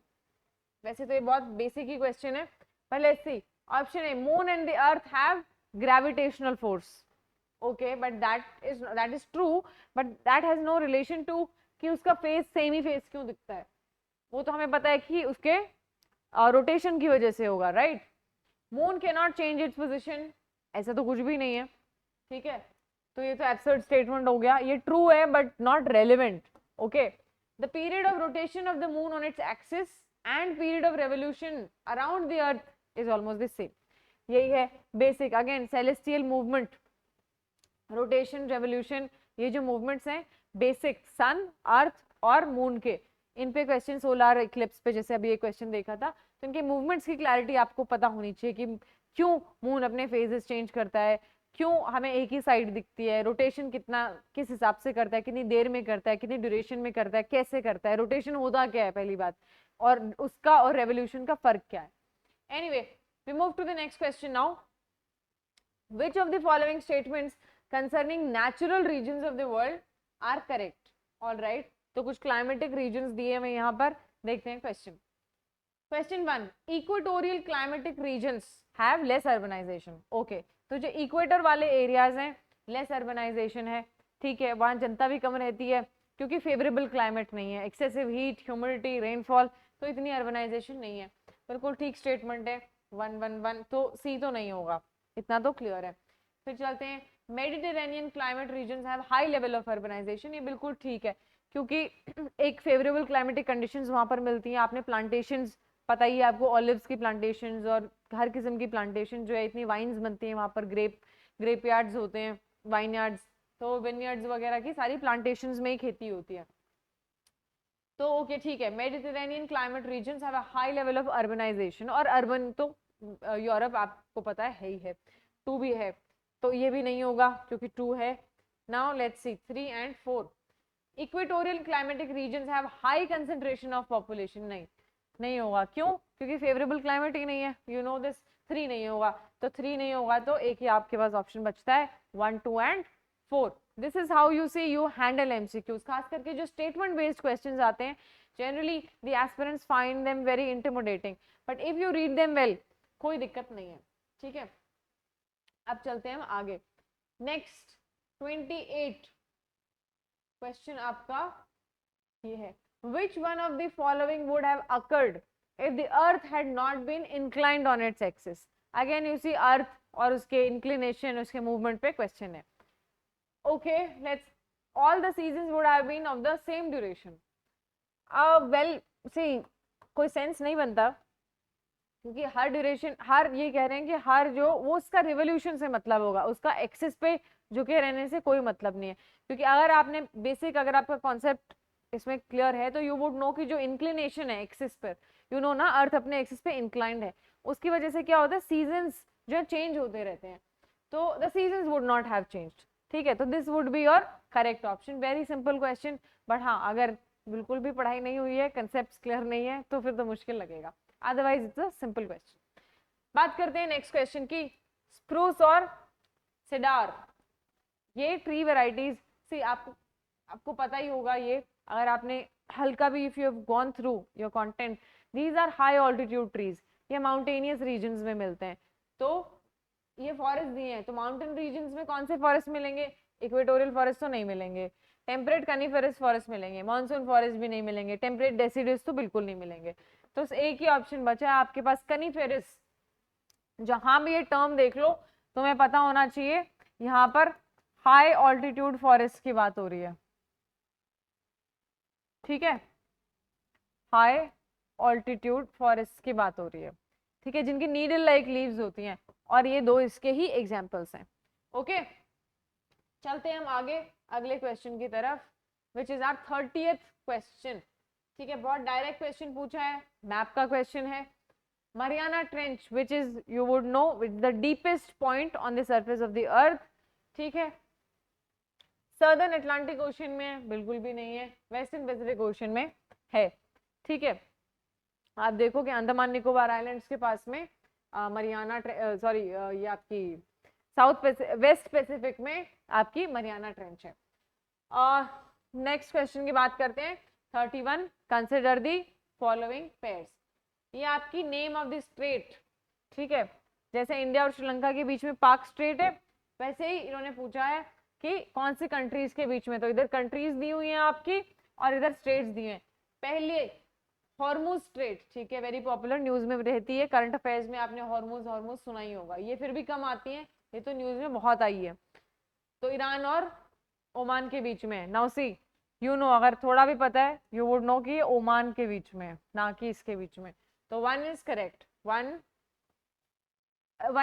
वैसे तो ये बहुत बेसिक ही क्वेश्चन है, पर let's see. Option A, moon and the earth have gravitational force. Okay, but that is true, but that has no relation to कि उसका फेस सेम ही फेस क्यों दिखता है। वो तो हमें पता है कि उसके रोटेशन की वजह से होगा, right. Moon can not change its position, ऐसा तो कुछ भी नहीं है। ठीक है, तो ये तो एब्सर्ड स्टेटमेंट हो गया, ये ट्रू है but not relevant. Okay, the period of rotation of the moon on its axis and period of revolution around the earth is almost the same. यही है basic. Again celestial movement, rotation, revolution, ये जो movements हैं basic सन, अर्थ और moon के, इन पे question, solar Eclipse पे जैसे अभी ये क्वेश्चन देखा था, तो इनके मूवमेंट्स की क्लैरिटी आपको पता होनी चाहिए कि क्यों मून अपने फेजेस चेंज करता है, क्यों हमें एक ही साइड दिखती है, रोटेशन कितना किस हिसाब से करता है, कितनी देर में करता है, कितनी ड्यूरेशन में करता है, कैसे करता है, रोटेशन होता क्या है पहली बात, और उसका और रेवोल्यूशन का फर्क क्या है। Anyway, we move to the next question now. Which of the following statements concerning natural regions of the world are correct? Alright, तो कुछ क्लाइमेटिक रीजन्स दिए हैं यहाँ पर, देखते हैं question. Question 1, equatorial climatic regions have less urbanisation. Okay, तो जो इक्वेटर वाले एरियाज हैं लेस अर्बनाइजेशन है, ठीक है, वहां जनता भी कम रहती है क्योंकि फेवरेबल क्लाइमेट नहीं है, एक्सेसिव हीट, ह्यूमिडिटी, रेनफॉल, तो इतनी अर्बनाइजेशन नहीं है। बिल्कुल ठीक स्टेटमेंट है, 1 1 1, तो सी तो नहीं होगा, इतना तो क्लियर है। फिर चलते हैं, Mediterranean climate regions have high level of urbanisation. ये बिल्कुल ठीक है क्योंकि एक फेवरेबल क्लाइमेटिक कंडीशंस वहां पर मिलती हैं। आपने प्लांटेशंस, पता ही है आपको, ऑलिव्स की प्लांटेशंस और हर किस्म की प्लांटेशन जो है, इतनी वाइन्स बनती हैं वहां पर, ग्रेप यार्ड्स होते हैं, वाइन यार्ड्स, तो विनयार्ड्स वगैरह की सारी प्लांटेशंस में ही खेती होती है। तो ओके ठीक है, Mediterranean climate regions have a high level of urbanisation, और अर्बन तो यूरोप आपको पता है ही है, 2 भी है, तो ये भी नहीं होगा क्योंकि 2 है। Now let's see 3 and 4, equatorial climatic regions have high concentration of population. नहीं होगा, क्यों? क्योंकि फेवरेबल क्लाइमेट ही नहीं है, यू नो दिस। 3 नहीं होगा, तो 3 नहीं होगा, तो एक ही आपके पास ऑप्शन बचता है, 1 2 and 4। This is how you see you handle MCQs. खास करके जो स्टेटमेंट बेस्ड क्वेश्चंस आते हैं, generally the aspirants find them very intimidating, but if you read them well कोई दिक्कत नहीं है। ठीक है, अब चलते हैं हम आगे। नेक्स्ट 28 क्वेश्चन आपका ये है, which one of the following would have occurred if the earth had not been inclined on its axis? Again you see earth और उसके inclination, उसके movement पे question है। Okay, let's, all the seasons would have been of the same duration. Well, see, कोई sense नहीं बनता क्योंकि हर duration, हर, ये कह रहे हैं कि हर जो वो उसका रिवोल्यूशन से मतलब होगा, उसका एक्सिस पे झुके रहने से कोई मतलब नहीं है। क्योंकि अगर आपने बेसिक, अगर आपका कॉन्सेप्ट इसमें क्लियर है तो यू वुड नो कि जो इंक्लिनेशन है एक्सिस पर, यू नो ना, अर्थ अपने एक्सिस पे इंक्लाइंड है, उसकी वजह से क्या होता है, सीजन्स जो है चेंज होते रहते हैं, तो the seasons would not have changed. ठीक है, तो this would be your correct option. Very simple question, but हाँ, अगर बिल्कुल भी पढ़ाई नहीं हुई है, कंसेप्ट क्लियर नहीं है, तो फिर तो मुश्किल लगेगा, otherwise it's a simple question. बात करते हैं नेक्स्ट क्वेश्चन की, स्प्रूस और सेडार। ये ट्री वेराइटीज सी आपको पता ही होगा, ये अगर आपने हल्का भी, if you have gone through your content, these are high altitude trees, ये माउंटेनियस रीजन्स में मिलते हैं। तो ये फॉरेस्ट दिए हैं, तो माउंटेन रीजन्स में कौन से फॉरेस्ट मिलेंगे? इक्वेटोरियल फॉरेस्ट तो नहीं मिलेंगे, टेम्परेट कनिफेरस फॉरेस्ट मिलेंगे, मानसून फॉरेस्ट भी नहीं मिलेंगे, टेम्परेट डेसिडस तो बिल्कुल नहीं मिलेंगे। तो एक ही ऑप्शन बचा है आपके पास, कनिफेरस। जहां भी ये टर्म देख लो तुम्हें पता होना चाहिए, यहाँ पर हाई ऑल्टीट्यूड फॉरेस्ट की बात हो रही है, ठीक है, हाई ऑल्टीट्यूड फॉरेस्ट की बात हो रही है, ठीक है, जिनकी नीडल लाइक लीव्स होती हैं, और ये दो इसके ही एग्जांपल्स हैं। ओके, चलते हैं हम आगे अगले क्वेश्चन की तरफ, which is our 30th question. ठीक है, बहुत डायरेक्ट क्वेश्चन पूछा है, मैप का क्वेश्चन है। Mariana trench which is you would know which the deepest point on the surface of the अर्थ, ठीक है, सर्दर्न अटलांटिक ओशन में बिल्कुल भी नहीं है, वेस्टर्न पैसिफिक ओशन में है, ठीक है। आप देखो कि अंडमान निकोबार आइलैंड्स के पास में मरियाना सॉरी ये आपकी साउथ वेस्ट पैसिफिक में आपकी मरियाना ट्रेंच है। नेक्स्ट क्वेश्चन की बात करते हैं, 31, कंसिडर दी फॉलोइंग पेयर्स। ये आपकी नेम ऑफ द स्ट्रेट, ठीक है, जैसे इंडिया और श्रीलंका के बीच में पाक स्ट्रेट है, वैसे ही इन्होंने पूछा है कि कौन सी कंट्रीज के बीच में, तो इधर कंट्रीज दी हुई हैं आपकी और इधर स्टेट्स दी हैं। पहले हॉर्मुज स्ट्रेट, ठीक है, वेरी पॉपुलर, न्यूज में रहती है, करंट अफेयर्स में आपने हॉर्मुज हॉर्मुज सुना ही होगा, ये फिर भी कम आती है, ये तो न्यूज में बहुत आई है। तो ईरान और ओमान के बीच में, नाउ सी यू नो, अगर थोड़ा भी पता है यू वुड नो कि ओमान के बीच में, ना कि इसके बीच में। तो 1 is correct, 1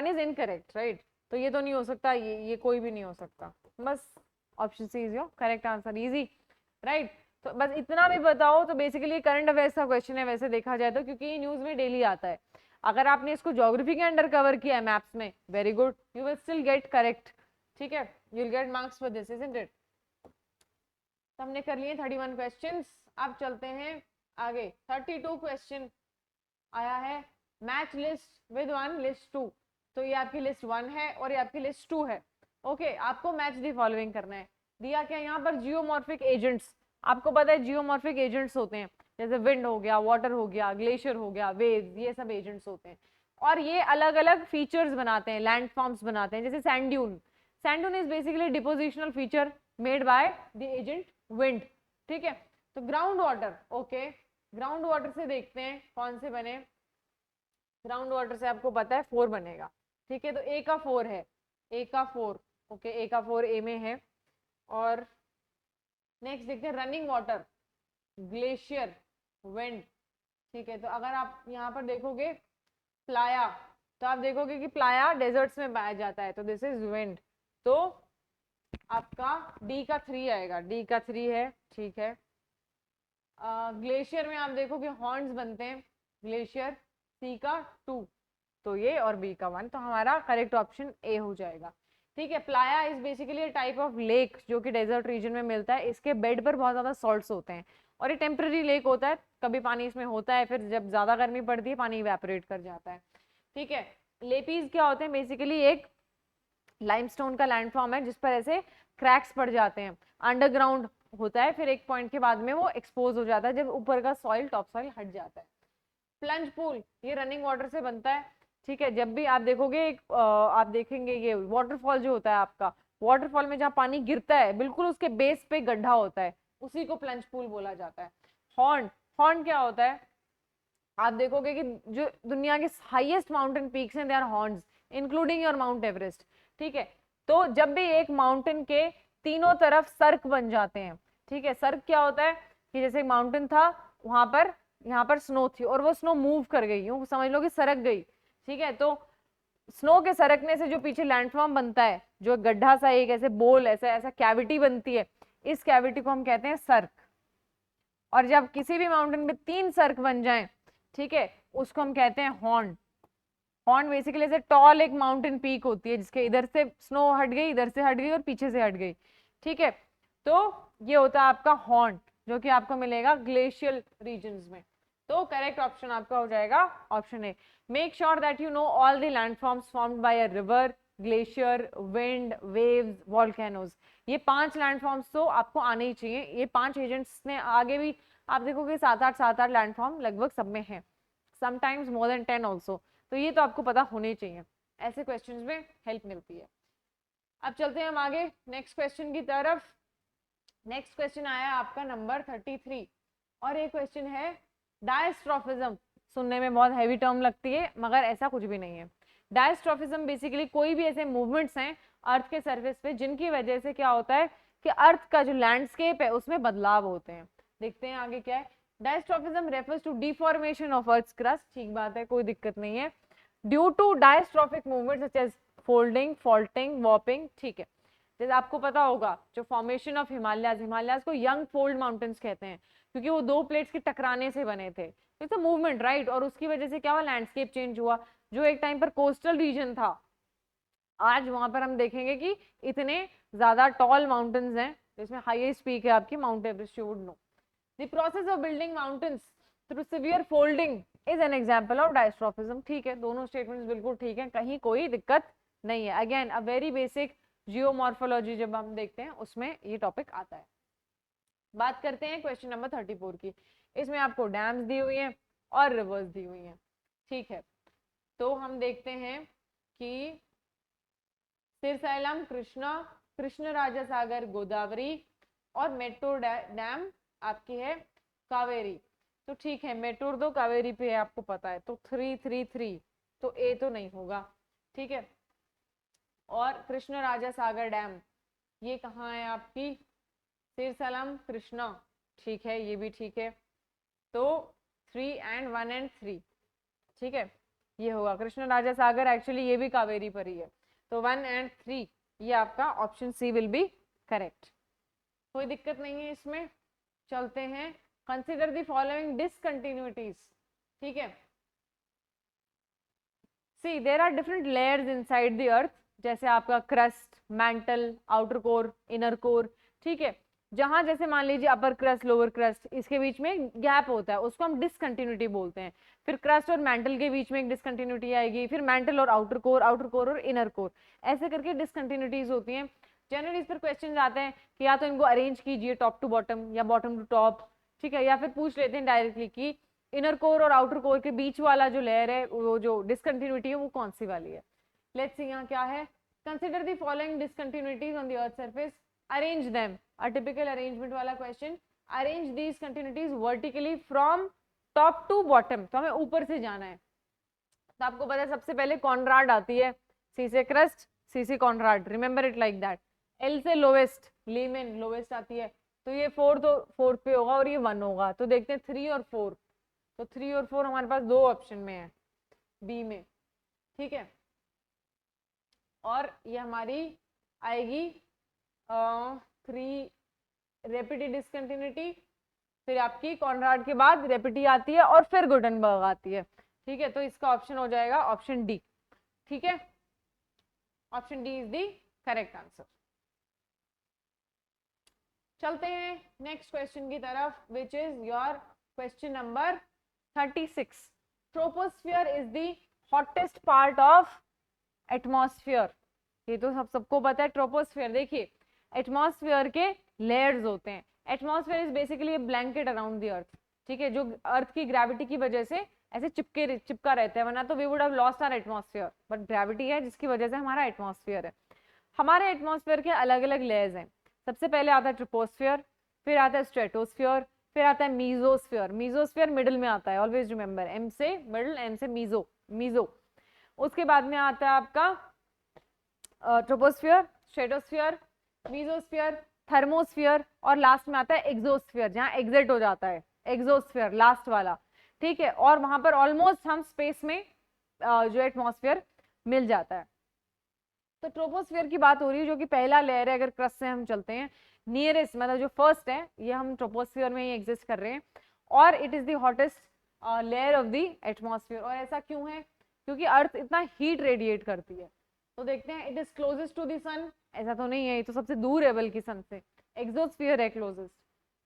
is incorrect, right. तो ये तो नहीं हो सकता, ये कोई भी नहीं हो सकता, बस option C is your correct answer, easy, right. तो बस इतना भी बताओ, तो बेसिकली करंट अफेयर्स का क्वेश्चन है वैसे देखा जाए तो, क्योंकि ये न्यूज में डेली आता है। अगर आपने इसको ज्योग्राफी के अंडर कवर किया है मैप्स में, very good, you will still get correct, ठीक है, you will get marks for this, isn't it. तो हमने कर लिए 31 क्वेश्चंस, अब चलते हैं आगे। 32 क्वेश्चन आया है, मैच लिस्ट विद 1 लिस्ट 2। तो ये आपकी लिस्ट 1 है और ये आपकी लिस्ट 2 है। ओके, आपको मैच दी फॉलोइंग करना है। दिया क्या यहाँ पर, जियोमॉर्फिक एजेंट्स। आपको पता है जियोमॉर्फिक एजेंट्स होते हैं, जैसे विंड हो गया, वाटर हो गया, ग्लेशियर हो गया, वेव्स, ये सब एजेंट्स होते हैं, और ये अलग अलग फीचर्स बनाते हैं, लैंडफॉर्म्स बनाते हैं, जैसे sand dune. Sand dune is basically depositional feature made by the agent wind, ठीक है। तो ground water, okay, ground water से देखते हैं कौन से बने। ग्राउंड वाटर से आपको पता है 4 बनेगा, ठीक है, तो ए का 4 है, ए का 4, ओके, ए का 4 ए में है। और नेक्स्ट देखते हैं रनिंग वाटर, ग्लेशियर, विंड, ठीक है। तो अगर आप यहाँ पर देखोगे प्लाया, तो आप देखोगे कि प्लाया डेजर्ट्स में पाया जाता है, तो दिस इज विंड। तो आपका डी का 3 आएगा, डी का 3 है, ठीक है। ग्लेशियर में आप देखोगे हॉर्न्स बनते हैं, ग्लेशियर, सी का 2, तो ये, और बी का 1, तो हमारा करेक्ट ऑप्शन ए हो जाएगा, ठीक है। Playa is basically type of lake जो कि डेजर्ट रीजन में मिलता है, इसके बेड पर बहुत ज्यादा सॉल्ट्स होते हैं, और ये टेम्पररी लेक होता है, कभी पानी इसमें होता है, फिर जब ज्यादा गर्मी पड़ती है पानी इवेपोरेट कर जाता है, ठीक है। लेपीज क्या होते हैं, बेसिकली एक लाइमस्टोन का लैंडफॉर्म है जिस पर ऐसे क्रैक्स पड़ जाते हैं, अंडरग्राउंड होता है, फिर एक पॉइंट के बाद में वो एक्सपोज हो जाता है जब ऊपर का सॉइल, टॉप सॉइल हट जाता है। प्लंज पूल, ये रनिंग वाटर से बनता है, ठीक है। जब भी आप देखोगे आप देखेंगे ये वाटरफॉल जो होता है आपका, वाटरफॉल में जहाँ पानी गिरता है बिल्कुल उसके बेस पे गड्ढा होता है, उसी को प्लंज पूल बोला जाता है। हॉर्न, हॉर्न क्या होता है, आप देखोगे कि जो दुनिया के हाईएस्ट माउंटेन पीक्स हैं, they are horns, including your Mount Everest, ठीक है। तो जब भी एक माउंटेन के तीनों तरफ सर्क बन जाते हैं, ठीक है, सर्क क्या होता है कि जैसे माउंटेन था वहां पर, यहाँ पर स्नो थी और वो स्नो मूव कर गई, यूं समझ लो कि सरक गई, ठीक है। तो स्नो के सरकने से जो पीछे लैंडफॉर्म बनता है, जो गड्ढा सा एक ऐसे बोल, ऐसा ऐसा कैविटी बनती है, इस कैविटी को हम कहते हैं सर्क। और जब किसी भी माउंटेन में 3 सर्क बन जाएं, ठीक है, उसको हम कहते हैं हॉर्न। हॉर्न बेसिकली ऐसे टॉल एक माउंटेन पीक होती है जिसके इधर से स्नो हट गई, इधर से हट गई और पीछे से हट गई, ठीक है। तो ये होता है आपका हॉर्न, जो कि आपको मिलेगा ग्लेशियल रीजन्स में। तो करेक्ट ऑप्शन आपका हो जाएगा option A. Make sure that you know all the landforms formed by a river, glacier, wind, waves, volcanoes. ये 5 लैंडफॉर्म्स तो आपको आने ही चाहिए। ये 5 एजेंट्स ने आगे भी आप देखोगे 7-8 लैंडफॉर्म लगभग सब में है, समटाइम्स मोर देन 10 ऑल्सो। तो ये तो आपको पता होने चाहिए, ऐसे क्वेश्चन में हेल्प मिलती है। अब चलते हैं हम आगे नेक्स्ट क्वेश्चन की तरफ। नेक्स्ट क्वेश्चन आया आपका नंबर 33 और ये क्वेश्चन है डायस्ट्रॉफिज्म। सुनने में बहुत हैवी टर्म लगती है मगर ऐसा कुछ भी नहीं है। डायस्ट्रॉफिज्म बेसिकली कोई भी ऐसे मूवमेंट्स हैं अर्थ के सरफेस पे जिनकी वजह से क्या होता है कि अर्थ का जो लैंडस्केप है उसमें बदलाव होते हैं। देखते हैं आगे क्या है। Diastrophism refers to deformation of earth crust. ठीक बात है, कोई दिक्कत नहीं है। Due to diastrophic movement such as folding, faulting, warping. ठीक है, जैसे आपको पता होगा जो फॉर्मेशन ऑफ हिमालयाज, हिमालयाज को यंग फोल्ड माउंटेन्स कहते हैं क्योंकि वो 2 प्लेट्स के टकराने से बने थे। इट्स अ मूवमेंट राइट, और उसकी वजह से क्या हुआ, लैंडस्केप चेंज हुआ। जो एक टाइम पर कोस्टल रीजन था, आज वहां पर हम देखेंगे कि इतने ज्यादा टॉल माउंटेन्स हैं, जिसमें हाईएस्ट पीक है आपकी mount Everest, you would no. The process of building mountains through severe folding is an example of diastrophism. ठीक है, दोनों स्टेटमेंट्स बिल्कुल ठीक है, कहीं कोई दिक्कत नहीं है। Again a very basic geomorphology जब हम देखते हैं उसमें ये टॉपिक आता है। बात करते हैं क्वेश्चन नंबर 34 की। इसमें आपको डैम्स दी हुई हैं और रिवर्स दी हुई हैं। ठीक है, तो हम देखते हैं कि सिरसैलम, कृष्णा, कृष्णराजा सागर, गोदावरी और मेट्रो डैम आपकी है कावेरी। तो ठीक है, मेट्रो तो कावेरी पे है आपको पता है, तो 333 तो ए तो नहीं होगा। ठीक है, और कृष्णराजा सागर डैम ये कहाँ है आपकी, सिरसलम, कृष्णा। ठीक है, ये भी ठीक है, तो 3 and 1 and 3 ठीक है, ये होगा कृष्णराजा सागर। एक्चुअली ये भी कावेरी पर ही है, तो 1 and 3 ये आपका option C will be correct. कोई दिक्कत नहीं है इसमें। चलते हैं, कंसिडर द फॉलोइंग डिसकंटिन्यूटीज। ठीक है, see there are different layers inside the earth, जैसे आपका crust, mantle, outer core, inner core. ठीक है, जहां जैसे मान लीजिए अपर क्रस्ट, लोअर क्रस्ट, इसके बीच में गैप होता है, उसको हम डिसकंटिन्यूटी बोलते हैं। फिर क्रस्ट और मैंटल के बीच में एक डिसकंटिन्यूटी आएगी, फिर मैंटल और आउटर कोर और इनर कोर, ऐसे करके डिसकंटिन्यूटीज होती हैं। जनरली इस पर क्वेश्चन आते हैं कि या तो इनको अरेंज कीजिए टॉप टू बॉटम या बॉटम टू टॉप। ठीक है, या फिर पूछ लेते हैं डायरेक्टली कि इनर कोर और आउटर कोर के बीच वाला जो लेयर है, वो जो डिसकंटिन्यूटी है वो कौन सी वाली है। लेट्स सी यहाँ क्या है। Consider the following discontinuities on the earth surface, arrange them. A typical arrangement वाला क्वेश्चन। Arrange these continuities vertically from top to bottom, तो हमें ऊपर से जाना है। तो आपको पता है सबसे पहले कॉन्राड आती है, सी से क्रस्ट, सी से Conrad, remember it like that. L से लोवेस्ट, लीमेन लोवेस्ट आती है, तो ये 4 तो 4th पे होगा और ये 1 होगा। तो देखते हैं 3 और 4, तो 3 और 4 हमारे पास 2 ऑप्शन में है, बी में। ठीक है, और ये हमारी आएगी 3 रेपिडी डिसकंटिन्यूटी, फिर आपकी कॉनराड के बाद रेपिडी आती है और फिर गुटनबर्ग आती है। ठीक है, तो इसका ऑप्शन हो जाएगा ऑप्शन डी। ठीक है, option D is the correct answer. चलते हैं नेक्स्ट क्वेश्चन की तरफ, विच is your question number 36। Troposphere is the hottest part of atmosphere. ये तो सबको पता है। ट्रोपोस्फियर देखिए, एटमॉस्फेयर के लेयर्स होते हैं। Atmosphere is basically blanket around the earth. ठीक है, जो अर्थ की ग्रेविटी की वजह से ऐसे चिपका रहता है, वरना तो we would have lost our atmosphere, but gravity है जिसकी वजह से हमारा एटमॉस्फेयर है। हमारे एटमॉस्फेयर के अलग अलग लेयर्स हैं। सबसे पहले आता है ट्रोपोस्फियर, फिर आता है स्ट्रेटोस्फियर, फिर आता है मीजोस्फियर। मीजोस्फियर मिडिल में आता है, ऑलवेज रिमेंबर, एम से मिडिल, एम से मीजो, मीजो। उसके बाद में आता है आपका ट्रोपोस्फियर, स्ट्रेटोस्फियर, मीजोस्फियर, थर्मोस्फियर, और लास्ट में आता है एक्सोस्फियर, जहां एग्जिट हो जाता है, एक्सोस्फियर लास्ट वाला। ठीक है, और वहां पर ऑलमोस्ट हम स्पेस में जो एटमॉस्फेयर मिल जाता है। तो ट्रोपोस्फियर की बात हो रही है, जो कि पहला लेयर है। अगर क्रस्ट से हम चलते हैं, नियरेस्ट मतलब जो फर्स्ट है, ये हम ट्रोपोस्फियर में ही एग्जिस्ट कर रहे हैं, और it is the hottest layer of the atmosphere. और ऐसा क्यों है, क्योंकि अर्थ इतना हीट रेडिएट करती है। तो देखते हैं, it is closest to the sun, ऐसा तो नहीं है, ये तो सबसे दूर है बल्कि सन से। एक्सोस्फियर है क्लोजेस्ट।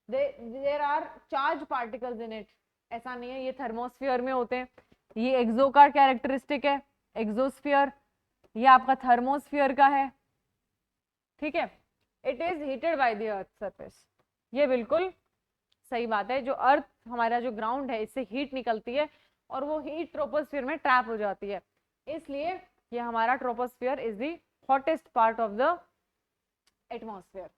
There are charge particles in it, ऐसा नहीं है, ये थर्मोस्फियर में होते हैं। ये एक्सो का कैरेक्टरिस्टिक है, एक्सोस्फियर। ये आपका थर्मोस्फियर का है, ठीक है। It is heated by the earth surface, ये बिल्कुल सही बात है। जो अर्थ हमारा जो ग्राउंड है इससे हीट निकलती है और वो हीट ट्रोपोस्फियर में ट्रैप हो जाती है, इसलिए ये हमारा troposphere is the hottest part of the atmosphere.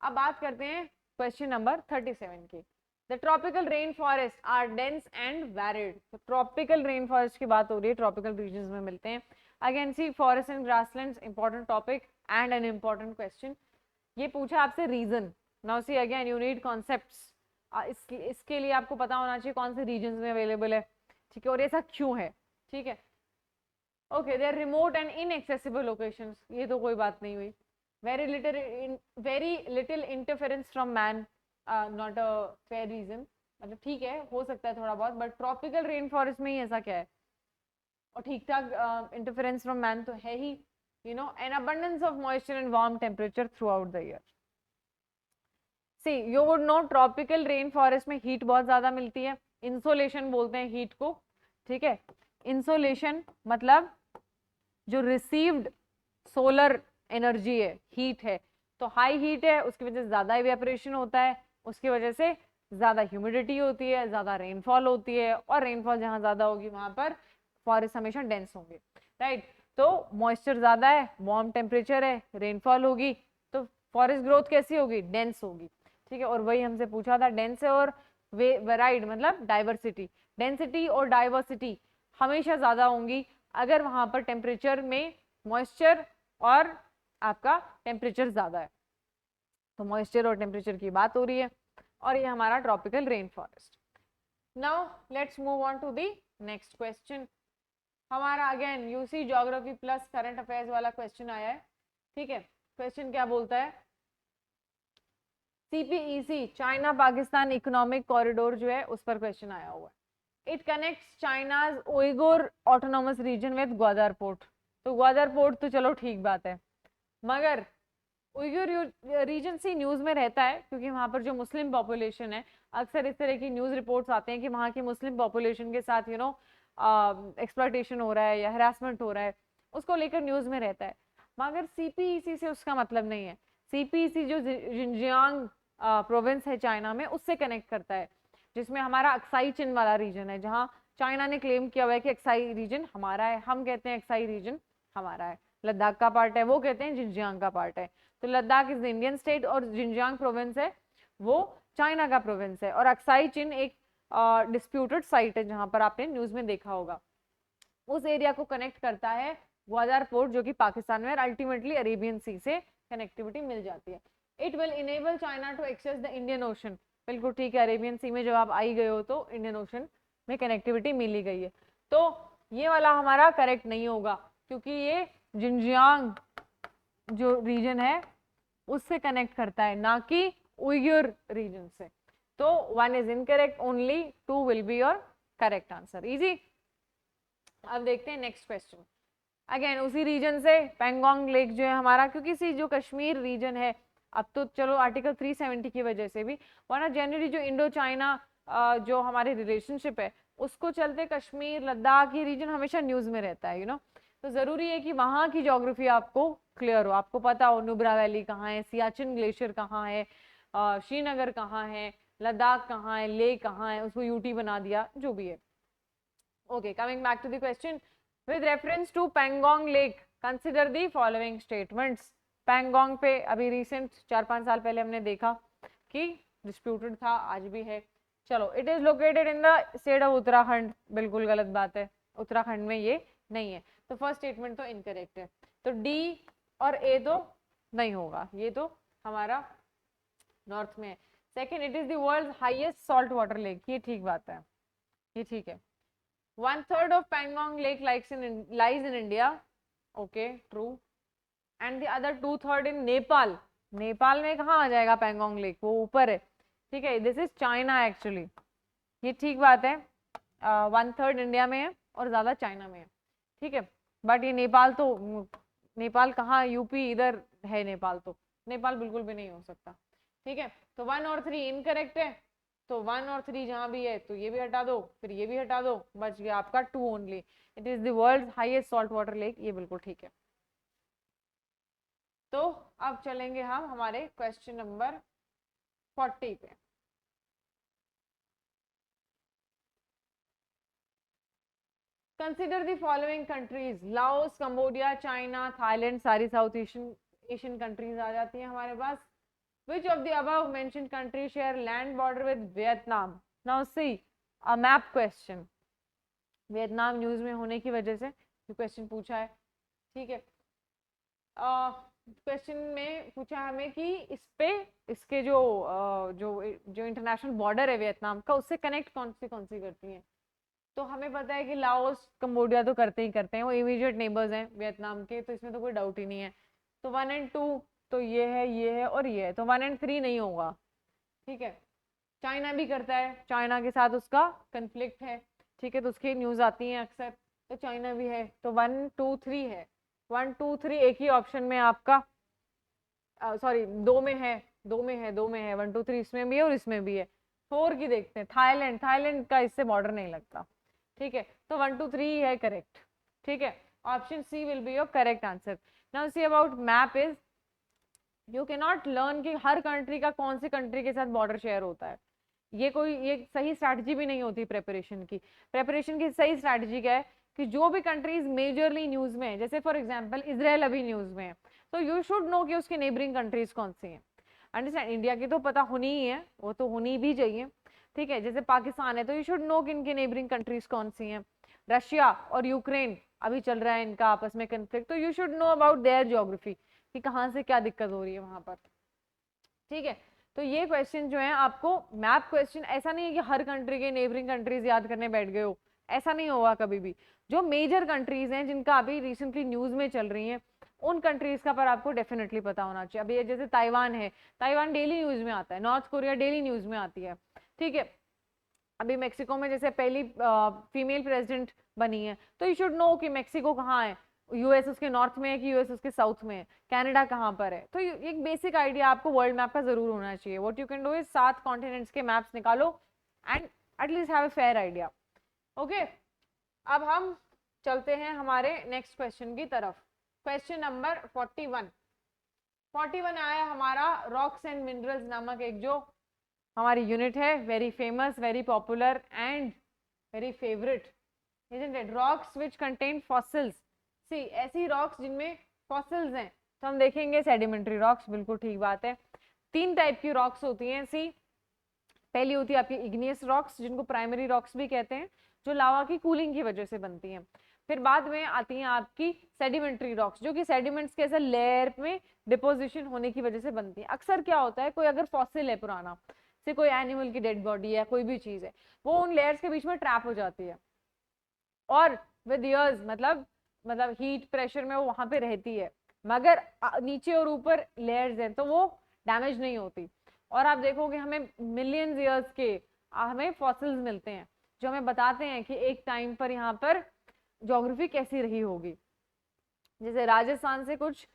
अब बात करते हैं क्वेश्चन नंबर 37 की। The tropical rain forest are dense and varied. तो ट्रॉपिकल रेन फॉरेस्ट की बात हो रही है, ट्रॉपिकल रीजन में मिलते हैं। Again see forest and grasslands, important topic and an important question. ये पूछा आपसे region, now see again you need concepts. इसके लिए आपको पता होना चाहिए कौन से रीजन में अवेलेबल है, ठीक है, और ऐसा क्यों है, ठीक है। Okay, they are remote and inaccessible locations, ये तो कोई बात नहीं हुई। very little interference from man, not a fair reason, मतलब ठीक है, हो सकता है थोड़ा बहुत, बट ट्रॉपिकल रेन फॉरेस्ट में ही ऐसा क्या है, और ठीक ठाक इंटरफेरेंस फ्रॉम मैन तो है ही, you know, an abundance of moisture and warm temperature throughout the year. See you would know tropical rain forest में हीट बहुत ज्यादा मिलती है, इंसोलेशन बोलते हैं हीट को, ठीक है। इंसोलेशन मतलब जो रिसीव्ड सोलर एनर्जी है, हीट है, तो हाई हीट है उसकी वजह से ज्यादा इवेपोरेशन होता है, उसकी वजह से ज्यादा ह्यूमिडिटी होती है, ज्यादा रेनफॉल होती है, और रेनफॉल जहां ज्यादा होगी वहां पर फॉरेस्ट हमेशा डेंस होंगे, राइट। तो मॉइस्चर ज्यादा है, वार्म टेम्परेचर है, रेनफॉल होगी, तो फॉरेस्ट ग्रोथ कैसी होगी, डेंस होगी, ठीक है। और वही हमसे पूछा था, डेंस और वेराइड मतलब डाइवर्सिटी, डेंसिटी और डाइवर्सिटी हमेशा ज्यादा होंगी अगर वहां पर टेम्परेचर में मॉइस्चर और आपका टेम्परेचर ज्यादा है। तो मॉइस्चर और टेम्परेचर की बात हो रही है, और ये हमारा tropical rain forest. Now let's move on to the next question. हमारा again you see geography plus current affairs वाला क्वेश्चन आया है, ठीक है। क्वेश्चन क्या बोलता है, CPEC China Pakistan economic corridor जो है उस पर क्वेश्चन आया हुआ है। It connects China's Uyghur autonomous region with Gwadar port. तो ग्वादर पोर्ट तो चलो ठीक बात है, मगर उइगुर रीजन से न्यूज में रहता है क्योंकि वहां पर जो मुस्लिम पॉपुलेशन है, अक्सर इस तरह की न्यूज रिपोर्ट्स आते हैं कि वहां की मुस्लिम पॉपुलेशन के साथ यू नो एक्सप्लॉयटेशन हो रहा है या हरासमेंट हो रहा है, उसको लेकर न्यूज में रहता है। मगर सीपीईसी से उसका मतलब नहीं है। सीपीईसी जो जिंजियांग प्रोविंस है चाइना में, उससे कनेक्ट करता है, जिसमें हमारा अक्साई चिन वाला रीजन है, जहाँ चाइना ने क्लेम किया हुआ है कि अक्साई रीजन हमारा है, हम कहते हैं अक्साई रीजन हमारा है, लद्दाख का पार्ट है, वो कहते हैं जिंजियांग का पार्ट है। तो लद्दाख इज इंडियन स्टेट और जिंजियांग प्रोविंस है वो चाइना का प्रोविंस है, और अक्साई चिन एक डिस्प्यूटेड साइट है जहां पर आपने न्यूज में देखा होगा। उस एरिया को कनेक्ट करता है ग्वादर पोर्ट जो कि पाकिस्तान में, और अल्टीमेटली अरेबियन सी से कनेक्टिविटी मिल जाती है। It will enable China to access the Indian Ocean. बिल्कुल ठीक है, अरेबियन सी में जब आप आई गए हो तो इंडियन ओशन में कनेक्टिविटी मिली गई है। तो ये वाला हमारा करेक्ट नहीं होगा क्योंकि ये जिंजियांग जो रीजन है उससे कनेक्ट करता है, ना कि उइगुर रीजन से। तो 1 is incorrect, only 2 will be your correct answer. Easy. अब देखते हैं नेक्स्ट क्वेश्चन। अगेन उसी रीजन से पेंगोंग लेक जो है हमारा, क्योंकि सी जो कश्मीर रीजन है, अब तो चलो आर्टिकल 370 की वजह से भी, वरना जनरली जो इंडो चाइना जो हमारे रिलेशनशिप है उसको चलते कश्मीर लद्दाख ये रीजन हमेशा न्यूज में रहता है, यू नो। तो जरूरी है कि वहां की ज्योग्राफी आपको क्लियर हो, आपको पता हो नुब्रा वैली कहाँ है, सियाचिन ग्लेशियर कहाँ है, श्रीनगर कहाँ है, लद्दाख कहाँ है, लेह कहाँ है, उसको यूटी बना दिया, जो भी है। Okay, coming back to the question, with reference to Pangong Lake consider the following statements। Pangong पे अभी रिसेंट 4-5 साल पहले हमने देखा कि डिस्प्यूटेड था, आज भी है। चलो, it is located in the state of Uttarakhand, बिल्कुल गलत बात है, उत्तराखंड में ये नहीं है, तो फर्स्ट स्टेटमेंट तो इनकरेक्ट है। तो डी और ए तो नहीं होगा, ये तो हमारा नॉर्थ में है। Second, it is the world highest salt water lake, ये ठीक बात है, ये ठीक है। 1/3 of Pangong Lake lies in India. Okay, true. And the other 2/3 in Nepal. Nepal में कहाँ आ जाएगा पैंगोंग लेक, वो ऊपर है, ठीक है। दिस इज चाइना एक्चुअली, ये ठीक बात है। 1/3 इंडिया में है और ज्यादा चाइना में है, ठीक है। बट ये नेपाल तो, नेपाल कहाँ, यूपी इधर है नेपाल, तो नेपाल बिल्कुल भी नहीं हो सकता, ठीक है। तो 1 और 3 इनकरेक्ट है, तो 1 और 3 जहां भी है तो ये भी हटा दो, फिर ये भी हटा दो, बच गया आपका 2 only. It is the world highest salt water lake, ये बिल्कुल ठीक है। तो अब चलेंगे हम हमारे क्वेश्चन नंबर 40 पे। Consider the following countries, Laos, Cambodia, China, Thailand, सारी साउथ एशियन एशियन कंट्रीज आ जाती हैं हमारे पास। Which of the above mentioned countries share land border with Vietnam? Now see, a map question. Vietnam news में होने की वजह से ये क्वेश्चन पूछा है, ठीक है। क्वेश्चन में पूछा हमें कि इस पे इसके जो जो इंटरनेशनल बॉर्डर है वियतनाम का, उससे कनेक्ट कौन सी करती हैं। तो हमें पता है कि लाओस कंबोडिया तो करते ही करते हैं, वो इमीडिएट नेबर्स हैं वियतनाम के, तो इसमें तो कोई डाउट ही नहीं है। तो 1 और 2 तो ये है और ये है, तो 1 और 3 नहीं होगा, ठीक है। चाइना भी करता है, चाइना के साथ उसका कंफ्लिक्ट है, ठीक है, तो उसकी न्यूज आती है अक्सर, तो चाइना भी है, तो 1 2 3 है। 1 2 3 एक ही ऑप्शन में आपका, सॉरी 2 में है, 1 2 3 इसमें भी है और इसमें भी है। 4 की देखते हैं, थाईलैंड, थाईलैंड का इससे बॉर्डर नहीं लगता, ठीक है, तो 1 2 3 है करेक्ट, ठीक है। Option C will be your correct answer. Now see about map is, you can not learn कि हर कंट्री का कौन सी कंट्री के साथ बॉर्डर शेयर होता है, ये सही स्ट्रैटेजी भी नहीं होती प्रेपरेशन की। प्रेपरेशन की सही स्ट्रैटेजी क्या है कि जो भी कंट्रीज मेजरली न्यूज में है, जैसे फॉर एग्जांपल इजराइल अभी न्यूज में है, तो यू शुड नो कि उसकी नेबरिंग कंट्रीज कौन सी हैं। अंडरस्टैंड, इंडिया की तो पता होनी ही है, वो तो होनी भी चाहिए, ठीक है। जैसे पाकिस्तान है तो यू शुड नो कि इनकी नेबरिंग कंट्रीज कौन सी हैं। रशिया और यूक्रेन अभी चल रहा है इनका आपस में कंफ्लिक्ट, तो you should know about their geography कि कहाँ से क्या दिक्कत हो रही है वहां पर, ठीक है। तो ये क्वेश्चन जो है आपको मैप क्वेश्चन, ऐसा नहीं है कि हर कंट्री के नेबरिंग कंट्रीज याद करने बैठ गए हो, ऐसा नहीं होगा कभी भी। जो मेजर कंट्रीज हैं जिनका अभी रिसेंटली न्यूज में चल रही हैं, उन कंट्रीज का पर आपको डेफिनेटली पता होना चाहिए। अभी जैसे ताइवान है, ताइवान डेली न्यूज में आता है, नॉर्थ कोरिया डेली न्यूज में आती है, ठीक है। अभी मेक्सिको में जैसे पहली फीमेल प्रेसिडेंट बनी है, तो यू शुड नो कि मेक्सिको कहाँ है, यूएस उसके नॉर्थ में है कि यूएस उसके साउथ में है, कनाडा कहाँ पर है। तो एक बेसिक आइडिया आपको वर्ल्ड मैप का जरूर होना चाहिए। What you can do is 7 continents के मैप्स निकालो and at least have a fair idea, okay. अब हम चलते हैं हमारे नेक्स्ट क्वेश्चन की तरफ। क्वेश्चन नंबर 41 आया हमारा, रॉक्स एंड मिनरल्स नामक एक जो हमारी यूनिट है, very famous, very popular and very favourite, isn't it? Rocks which contain fossils. See, ऐसी रॉक्स जिनमें फॉसिल्स हैं, तो हम देखेंगे सेडिमेंट्री रॉक्स, बिल्कुल ठीक बात है। 3 टाइप की रॉक्स होती हैं। सी, पहली होती है आपकी इग्नियस रॉक्स, जिनको प्राइमरी रॉक्स भी कहते हैं, जो लावा की कूलिंग की वजह से बनती हैं। फिर बाद में आती हैं आपकी सेडिमेंट्री रॉक्स, जो कि सेडिमेंट्स के ऐसे लेयर में डिपोजिशन होने की वजह से बनती है। अक्सर क्या होता है, कोई अगर फॉसिल है पुराना, से कोई एनिमल की डेड बॉडी है, कोई भी चीज है, वो उन लेयर्स के बीच में ट्रैप हो जाती है और विद इयर्स मतलब हीट प्रेशर में वो वहां पे रहती है, मगर नीचे और ऊपर लेयर्स हैं तो वो डैमेज नहीं होती। और आप देखोगे हमें मिलियंस ईयर्स के हमें फॉसिल्स मिलते हैं जो हमें बताते हैं कि एक टाइम पर यहाँ पर ज्योग्राफी कैसी रही होगी। जैसे राजस्थान से कुछ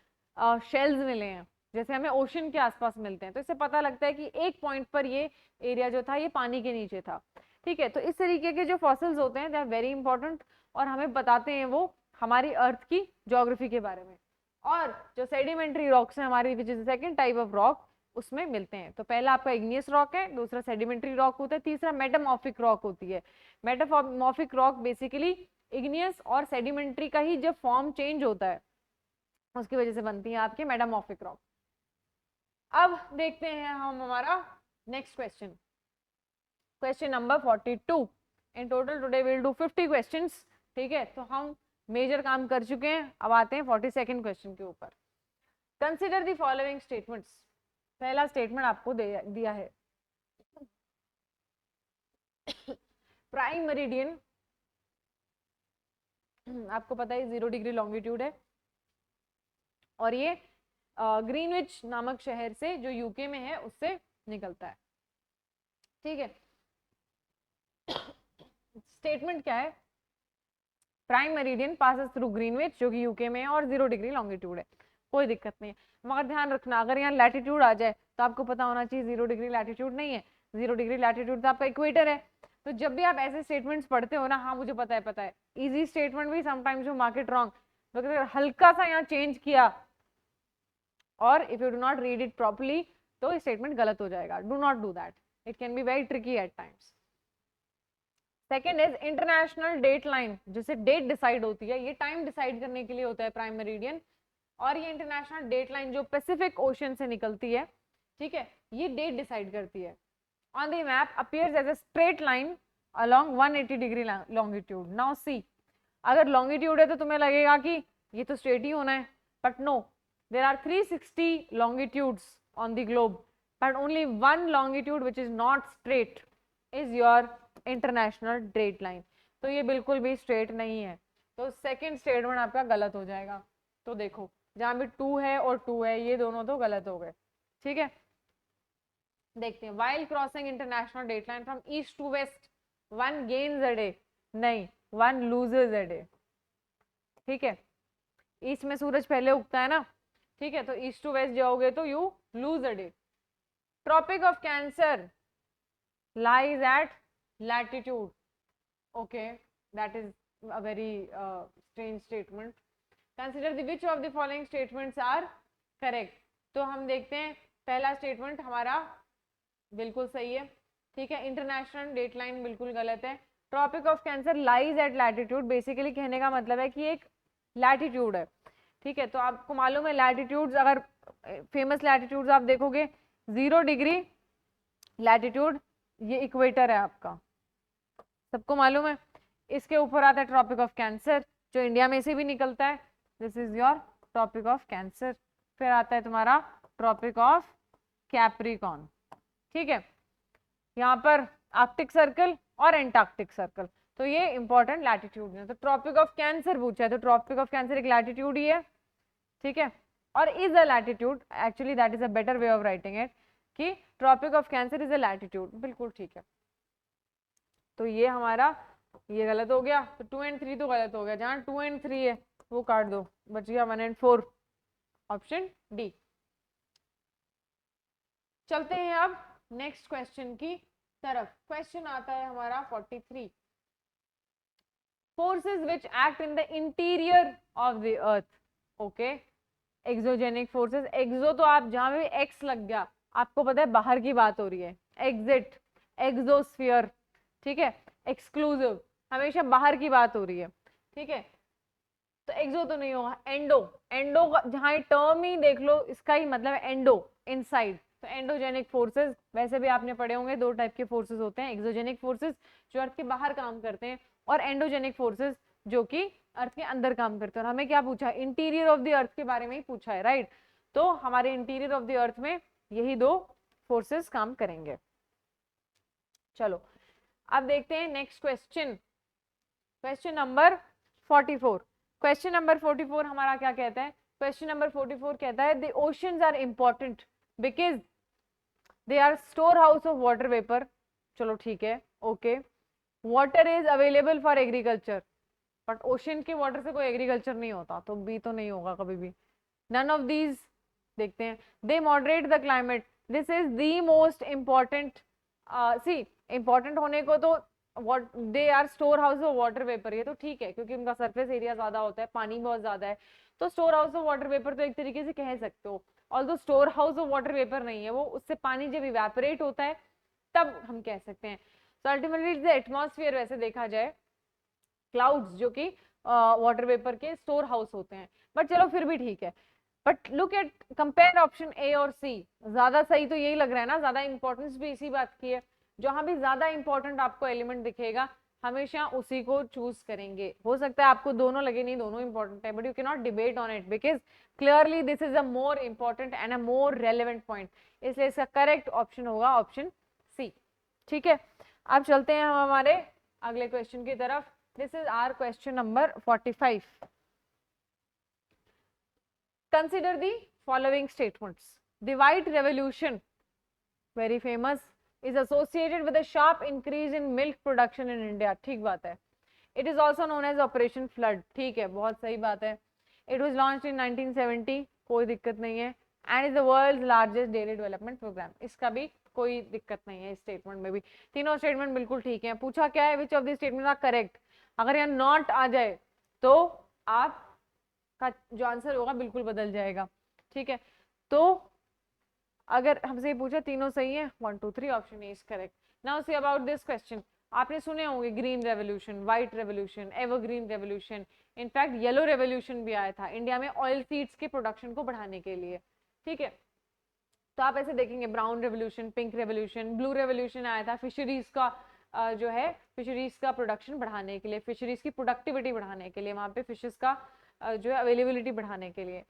शेल्स मिले हैं, जैसे हमें ओशन के आसपास मिलते हैं, तो इससे पता लगता है कि एक पॉइंट पर ये एरिया जो था ये पानी के नीचे था, ठीक है। तो इस तरीके के जो फॉसिल्स होते हैं दे आर वेरी इंपॉर्टेंट और हमें बताते हैं वो हमारी अर्थ की ज्योग्राफी के बारे में। और जो सेडिमेंट्री रॉक्स हैं हमारी, which is second type of rock, उसमें मिलते हैं। तो पहला आपका इग्नियस रॉक है, दूसरा सेडिमेंट्री रॉक होता है, तीसरा मेटामॉर्फिक रॉक होती है। मेटामॉर्फिक रॉक बेसिकली इग्नियस और सेडिमेंट्री का ही जब फॉर्म चेंज होता है उसकी वजह से बनती है आपके मेटामॉर्फिक रॉक। अब देखते हैं हम हमारा next question, question number 42। In total today will do 50 questions, ठीक है। तो हम मेजर काम कर चुके हैं, अब आते हैं 42nd क्वेश्चन के ऊपर। Consider the following statements. पहला स्टेटमेंट आपको दिया है, प्राइम मेरिडियन आपको पता है 0 डिग्री लॉन्गिट्यूड है और ये ग्रीनविच नामक शहर से जो यूके में है उससे निकलता है, ठीक है। स्टेटमेंट क्या है, prime meridian passes through Greenwich जो कि यूके में है और 0 डिग्री लॉन्गिट्यूड है, कोई दिक्कत नहीं है। मगर ध्यान रखना, अगर यहाँ लैटिट्यूड आ जाए तो आपको पता होना चाहिए 0 डिग्री लैटिट्यूड नहीं है, 0 डिग्री लैटिट्यूड तो आपका इक्वेटर है। तो जब भी आप ऐसे स्टेटमेंट्स पढ़ते हो ना, हाँ मुझे पता है, इजी स्टेटमेंट भी sometimes you mark it wrong, अगर हल्का सा यहाँ चेंज किया और if you do not read it properly तो स्टेटमेंट गलत हो जाएगा। Do not do that, it can be very tricky at times. Second is international date line, जिससे डेट डिसाइड होती है, ये टाइम डिसाइड करने के लिए होता है प्राइम मेरिडियन, और ये इंटरनेशनल डेट लाइन जो पैसिफिक ओशन से निकलती है, ठीक है, ये डेट डिसाइड करती है। On the map appears as a straight line along 180 degree longitude. Now see, अगर लॉन्गिट्यूड है तो तुम्हें लगेगा कि ये तो स्ट्रेट ही होना है, but no, there are 360 longitudes on the globe, but only one longitude which is not straight is your international date line। तो ये बिल्कुल भी स्ट्रेट नहीं है, तो सेकंड स्टेटमेंट आपका गलत हो जाएगा। तो देखो जहां भी 2 है और 2 है, ये दोनों तो गलत हो गए, ठीक है। देखते हैं, while crossing international date line from east to west one gains a day, नहीं, one loses a day, ठीक है। ईस्ट में सूरज पहले उगता है ना, ठीक है, तो ईस्ट टू वेस्ट जाओगे तो you lose a day. Tropic of Cancer lies at latitude. Okay, that is a very strange statement. Consider the which of the following statements are correct। तो हम देखते हैं, पहला स्टेटमेंट हमारा बिल्कुल सही है, ठीक है, इंटरनेशनल डेट लाइन बिल्कुल गलत है। Tropic of Cancer lies at latitude, basically कहने का मतलब है कि एक लैटिट्यूड है, ठीक है। तो आपको मालूम है लैटिट्यूड्स, अगर फेमस लैटिट्यूड्स आप देखोगे, 0 डिग्री लैटिट्यूड ये इक्वेटर है आपका, सबको मालूम है। इसके ऊपर आता है ट्रॉपिक ऑफ कैंसर, जो इंडिया में से भी निकलता है, this is your Tropic of Cancer. फिर आता है तुम्हारा ट्रॉपिक ऑफ कैप्रिकॉर्न, ठीक है, यहाँ पर आर्कटिक सर्कल और एंटार्क्टिक सर्कल, तो ये इंपॉर्टेंट लैटिट्यूड है। तो ट्रॉपिक ऑफ कैंसर पूछा है, तो ट्रॉपिक ऑफ कैंसर एक लैटिट्यूड ही है, ठीक है, और is a latitude, actually that is a better way of writing it, कि tropic of cancer is a latitude, बिल्कुल ठीक है। तो ये हमारा ये गलत हो गया, तो 2 and 3 तो गलत हो गया, जहां 2 and 3 है वो काट दो, बच गया 1 and 4, ऑप्शन डी। चलते हैं अब नेक्स्ट क्वेश्चन की तरफ। क्वेश्चन आता है हमारा 43, forces which act in the interior of the earth. Okay, exogenic forces, exo तो आप जहां भी एक्स लग गया आपको पता है बाहर की बात हो रही है, एग्जिट, एक्सोस्फीयर, ठीक है, एक्सक्लूसिव, हमेशा बाहर की बात हो रही है, ठीक है। तो एक्सो तो नहीं होगा, एंडो, एंडो का जहां टर्म ही देख लो इसका ही मतलब है एंडो, इनसाइड। तो एंडोजेनिक फोर्सेस, वैसे भी आपने पढ़े होंगे 2 टाइप के फोर्सेस होते हैं, एक्सोजेनिक फोर्सेस जो अर्थ के बाहर काम करते हैं, और एंडोजेनिक फोर्सेस जो कि अर्थ के अंदर काम करते हैं। और हमें क्या पूछा है, इंटीरियर ऑफ द अर्थ के बारे में ही पूछा है, राइट। तो हमारे इंटीरियर ऑफ द अर्थ में यही 2 फोर्सेस काम करेंगे। चलो अब देखते हैं next question, question number 44। Question number 44 हमारा क्या कहता है, क्वेश्चन नंबर 44 कहता है the oceans are important because they are store house of water vapour. चलो ठीक है, okay, water is available for agriculture, but ocean के वाटर से कोई एग्रीकल्चर नहीं होता, तो बी तो नहीं होगा कभी भी। नन ऑफ दीज, देखते हैं, they moderate the climate, this is the most important, see important होने को तो what they are store house of water vapour, ये तो ठीक है क्योंकि उनका सरफेस एरिया ज्यादा होता है, पानी बहुत ज्यादा है, तो store house of water vapour तो एक तरीके से कह सकते हो। Although store house of water vapour नहीं है वो, उससे पानी जब इवेपोरेट होता है तब हम कह सकते हैं। तो अल्टीमेटली इट्स द एटमॉस्फेयर, वैसे देखा जाए क्लाउड्स जो कि वाटर वेपर के स्टोर हाउस होते हैं, बट चलो फिर भी ठीक है। But look at, compare option A और सी, ज्यादा सही तो यही लग रहा है ना, ज्यादा इंपॉर्टेंस भी इसी बात की है, जहां भी ज्यादा इंपॉर्टेंट आपको एलिमेंट दिखेगा हमेशा उसी को चूज करेंगे। हो सकता है आपको दोनों लगे नहीं दोनों इंपॉर्टेंट है, but you can not debate on it because clearly this is a more important and a more relevant point, इसलिए इसका करेक्ट ऑप्शन होगा ऑप्शन सी, ठीक है। अब चलते हैं हम हमारे अगले क्वेश्चन की तरफ। This is our question number 45। Consider the following statements, the white revolution, very famous, is associated with a sharp increase in milk production in India, ठीक बात है। It is also known as Operation Flood, ठीक है, बहुत सही बात है। It was launched in 1970, कोई दिक्कत नहीं है, and is the world's largest dairy development program, इसका भी कोई दिक्कत नहीं है इस स्टेटमेंट में भी, तीनों स्टेटमेंट बिल्कुल ठीक है। पूछा क्या है, which of the statement are correct, अगर यहाँ नॉट आ जाए तो आपका जो आंसर होगा बिल्कुल बदल जाएगा, ठीक है। तो अगर हमसे ये पूछा तीनों सही है, 1 2 3 option is correct. Now see about this question, आपने सुने होंगे green revolution, white revolution, evergreen revolution, in fact yellow revolution भी आया था इंडिया में ऑयल सीड्स के प्रोडक्शन को बढ़ाने के लिए, ठीक है। तो आप ऐसे देखेंगे brown revolution, pink revolution, blue revolution आया था फिशरीज का जो है फिशरीज का प्रोडक्शन बढ़ाने के लिए, फिशरीज की प्रोडक्टिविटी बढ़ाने के लिए, वहां पे फिशेस का जो है अवेलेबिलिटी बढ़ाने के लिए।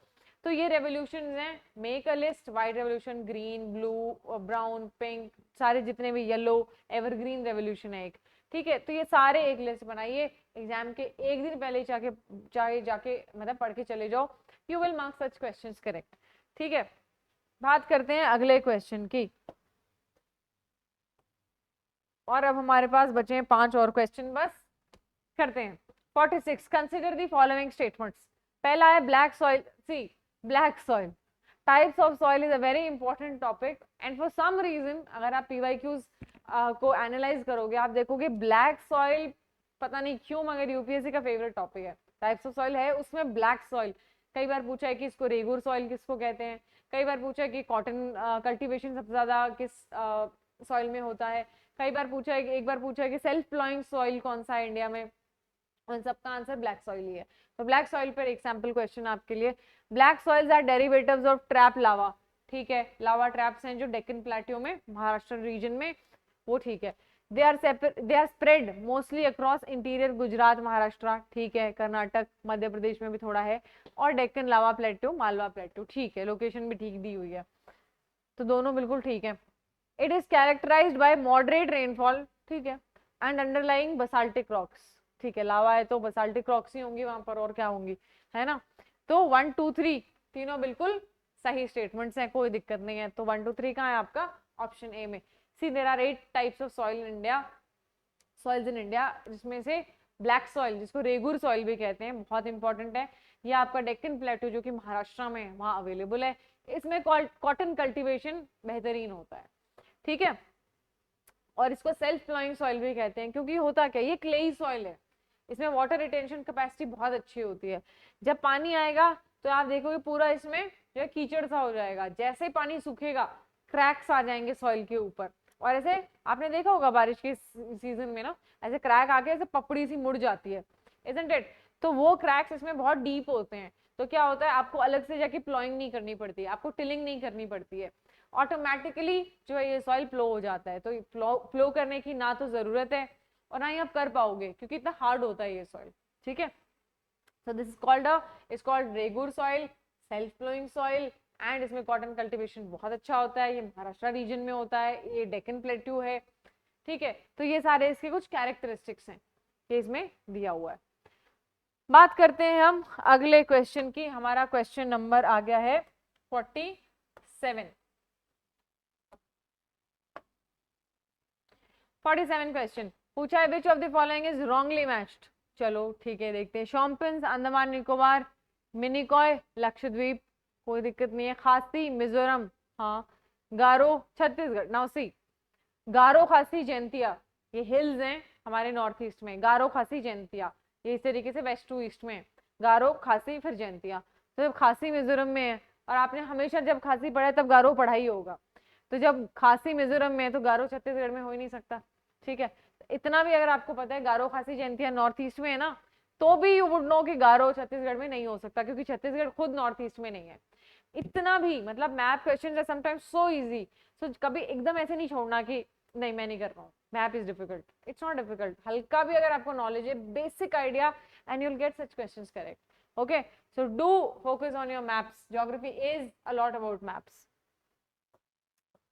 तो ये रेवोल्यूशन हैं, make a list, white revolution, green, blue, brown, pink, सारे जितने भी, येलो, एवरग्रीन रेवोल्यूशन है एक, ठीक है। तो ये सारे एक लिस्ट बनाइए, एग्जाम के एक दिन पहले जाके मतलब पढ़ के चले जाओ, you will mark such questions correct, ठीक है। बात करते हैं अगले क्वेश्चन की, और अब हमारे पास बचे हैं 5 और क्वेश्चन, बस करते हैं। 46, कंसिडर दी फॉलोइंग स्टेटमेंट्स। पहला है black soil, see black soil, types of soil is a very important topic and for some reason अगर आप पीवाईक्यूज को एनालाइज करोगे आप देखोगे ब्लैक सॉइल पता नहीं क्यों मगर यूपीएससी का फेवरेट टॉपिक है। टाइप्स ऑफ सॉइल है उसमें ब्लैक सॉइल, कई बार पूछा है कि इसको रेगुर सॉइल किसको कहते हैं, कई बार पूछा है कि कॉटन कल्टीवेशन सबसे ज्यादा किस सॉइल में होता है, कई बार पूछा है कि एक बार पूछा है कि सेल्फ प्लॉइंग सॉइल कौन सा है इंडिया में, उन सबका आंसर ब्लैक सॉइल ही है। तो ब्लैक सॉइल पर एक सैंपल क्वेश्चन आपके लिए, black soils are derivatives of trap lava, ठीक है, लावा ट्रैप्स हैं जो डेक्कन प्लेट्यू में महाराष्ट्र रीजन में, वो ठीक है। They are spread mostly across interior Gujarat Maharashtra, ठीक है, कर्नाटक मध्य प्रदेश में भी थोड़ा है, और डेक्कन लावा प्लेट्यू मालवा प्लेट्यू, ठीक है, लोकेशन भी ठीक दी हुई है, तो दोनों बिल्कुल ठीक है। It is characterised by moderate rainfall, ठीक है, एंड अंडरलाइंग बसाल्टिक रॉक्स, ठीक है, लावा है तो बसाल्टिक रॉक्स ही होंगी वहां पर, और क्या होंगी, है ना। तो 1 2 3 तीनों बिल्कुल सही स्टेटमेंट्स हैं, कोई दिक्कत नहीं है। तो 1 2 3 कहाँ है आपका, ऑप्शन ए में। See there are 8 types of soil in India, soils in India, जिसमें से ब्लैक सॉइल जिसको रेगुर सॉइल भी कहते हैं बहुत इंपॉर्टेंट है, ये आपका डेक्कन प्लेट्यू जो कि महाराष्ट्र में है वहां अवेलेबल है, इसमें कॉटन कल्टीवेशन बेहतरीन होता है, ठीक है। और इसको सेल्फ प्लॉइंग सॉइल भी कहते हैं क्योंकि होता क्या, ये क्लेई सॉइल है, इसमें वाटर रिटेंशन कैपेसिटी बहुत अच्छी होती है, जब पानी आएगा तो आप देखोगे पूरा इसमें जो है कीचड़ सा हो जाएगा, जैसे ही पानी सूखेगा क्रैक्स आ जाएंगे सॉइल के ऊपर, और ऐसे आपने देखा होगा बारिश के सीजन में ना, ऐसे क्रैक आके ऐसे पपड़ी सी मुड़ जाती है, इजंट इट। तो वो क्रैक्स इसमें बहुत डीप होते हैं, तो क्या होता है आपको अलग से जाके प्लॉइंग नहीं करनी पड़ती है, आपको टिलिंग नहीं करनी पड़ती है, ऑटोमेटिकली जो है ये सॉइल फ्लो हो जाता है। तो फ्लो करने की ना तो जरूरत है और ना ही आप कर पाओगे क्योंकि इतना हार्ड होता है ये सॉइल, ठीक है। So this is called regur soil, self flowing soil, and इसमें कॉटन कल्टीवेशन बहुत अच्छा होता है, ये महाराष्ट्र रीजन में होता है, ये डेक्कन प्लेट्यू है, ठीक है। तो ये सारे इसके कुछ कैरेक्टरिस्टिक्स हैं ये इसमें दिया हुआ है। बात करते हैं हम अगले क्वेश्चन की, हमारा क्वेश्चन नंबर आ गया है 47। 47 क्वेश्चन पूछा है, which of the following is wrongly matched. चलो ठीक है देखते हैं, शॉम्पेन्स अंडमान निकोबार, मिनिकॉय लक्षद्वीप, कोई दिक्कत नहीं है, खासी मिजोरम, हाँ, गारो छत्तीसगढ़। नाउ सी गारो खासी जयंतिया, ये हिल्स हैं हमारे नॉर्थ ईस्ट में, गारो खासी जयंतिया, ये इस तरीके से वेस्ट टू ईस्ट में, गारो खासी फिर जयंतिया। तो जब खासी मिजोरम में है, और आपने हमेशा जब खासी पढ़ा है तब गारो पढ़ा ही होगा, तो जब खासी मिजोरम में है तो गारो छत्तीसगढ़ में हो ही नहीं सकता, ठीक है। इतना भी अगर आपको पता है गारो खासी जयंतिया नॉर्थ ईस्ट में है ना, तो भी यू वुड नो कि गारो छत्तीसगढ़ में नहीं हो सकता क्योंकि छत्तीसगढ़ खुद नॉर्थ ईस्ट में नहीं है। इतना भी मतलब मैप क्वेश्चन है समटाइम्स सो इजी, सो कभी एकदम ऐसे नहीं छोड़ना कि नहीं मैं नहीं कर पाऊँ, map is difficult, it's not difficult, हल्का भी अगर आपको नॉलेज है, basic idea, and you will get such questions correct, okay. So do focus on your maps, geography is a lot about maps,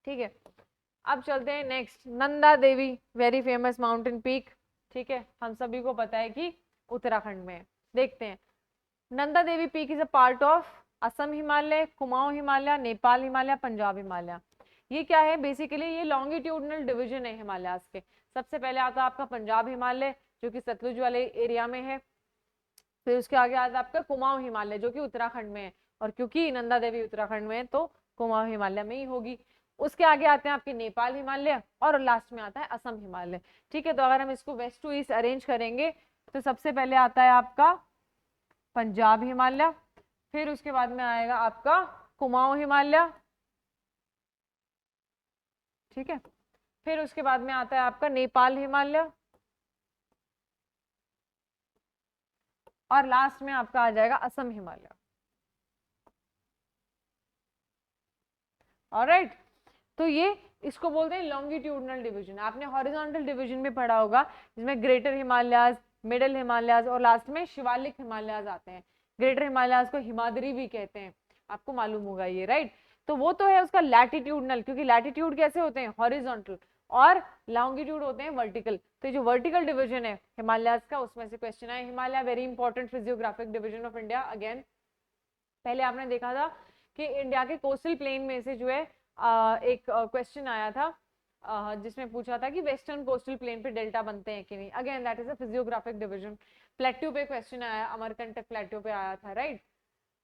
ठीक है। अब चलते हैं next, Nanda Devi very famous mountain peak, ठीक है, हम सभी को पता है कि उत्तराखंड में है। देखते हैं, Nanda Devi peak is a part of Assam Himalaya, Kumaon Himalaya, Nepal Himalaya, Punjab Himalaya. ये क्या है, बेसिकली ये लॉन्गिट्यूडनल डिवीजन है हिमालयाज के। सबसे पहले आता है आपका पंजाब हिमालय जो कि सतलुज वाले एरिया में है, फिर उसके आगे आता है आपका कुमाऊं हिमालय जो कि उत्तराखंड में है, और क्योंकि नंदा देवी उत्तराखंड में है तो कुमाऊं हिमालय में ही होगी। उसके आगे आते हैं आपके नेपाल हिमालय और लास्ट में आता है असम हिमालय। ठीक है, तो अगर हम इसको वेस्ट टू ईस्ट अरेंज करेंगे तो सबसे पहले आता है आपका पंजाब हिमालय, फिर उसके बाद में आएगा आपका कुमाऊं हिमालय, ठीक है, फिर उसके बाद में आता है आपका नेपाल हिमालय और लास्ट में आपका आ जाएगा असम हिमालय। ऑलराइट, तो ये इसको बोलते हैं लॉन्गिट्यूडनल डिवीजन। आपने हॉरिजॉन्टल डिवीजन में पढ़ा होगा जिसमें ग्रेटर हिमालयाज, मिडिल हिमालयाज और लास्ट में शिवालिक हिमालयाज आते हैं। ग्रेटर हिमालयाज को हिमाद्री भी कहते हैं, आपको मालूम होगा ये, राइट। तो वो तो है उसका लैटिट्यूडनल, क्योंकि लैटिट्यूड कैसे होते हैं, हॉरिजॉन्टल, और लॉन्गिट्यूड होते हैं वर्टिकल। तो जो वर्टिकल डिवीजन है हिमालयाज का, उसमें से क्वेश्चन आए। Himalaya very important physiographic division of India. Again पहले आपने देखा था कि इंडिया के कोस्टल प्लेन में से जो है एक क्वेश्चन आया था जिसमें पूछा था कि वेस्टर्न कोस्टल प्लेन पे डेल्टा बनते हैं कि नहीं। Again that is a physiographic division. Plateau पे क्वेश्चन आया, अमरकंटक प्लेट्यू पे आया था, राइट,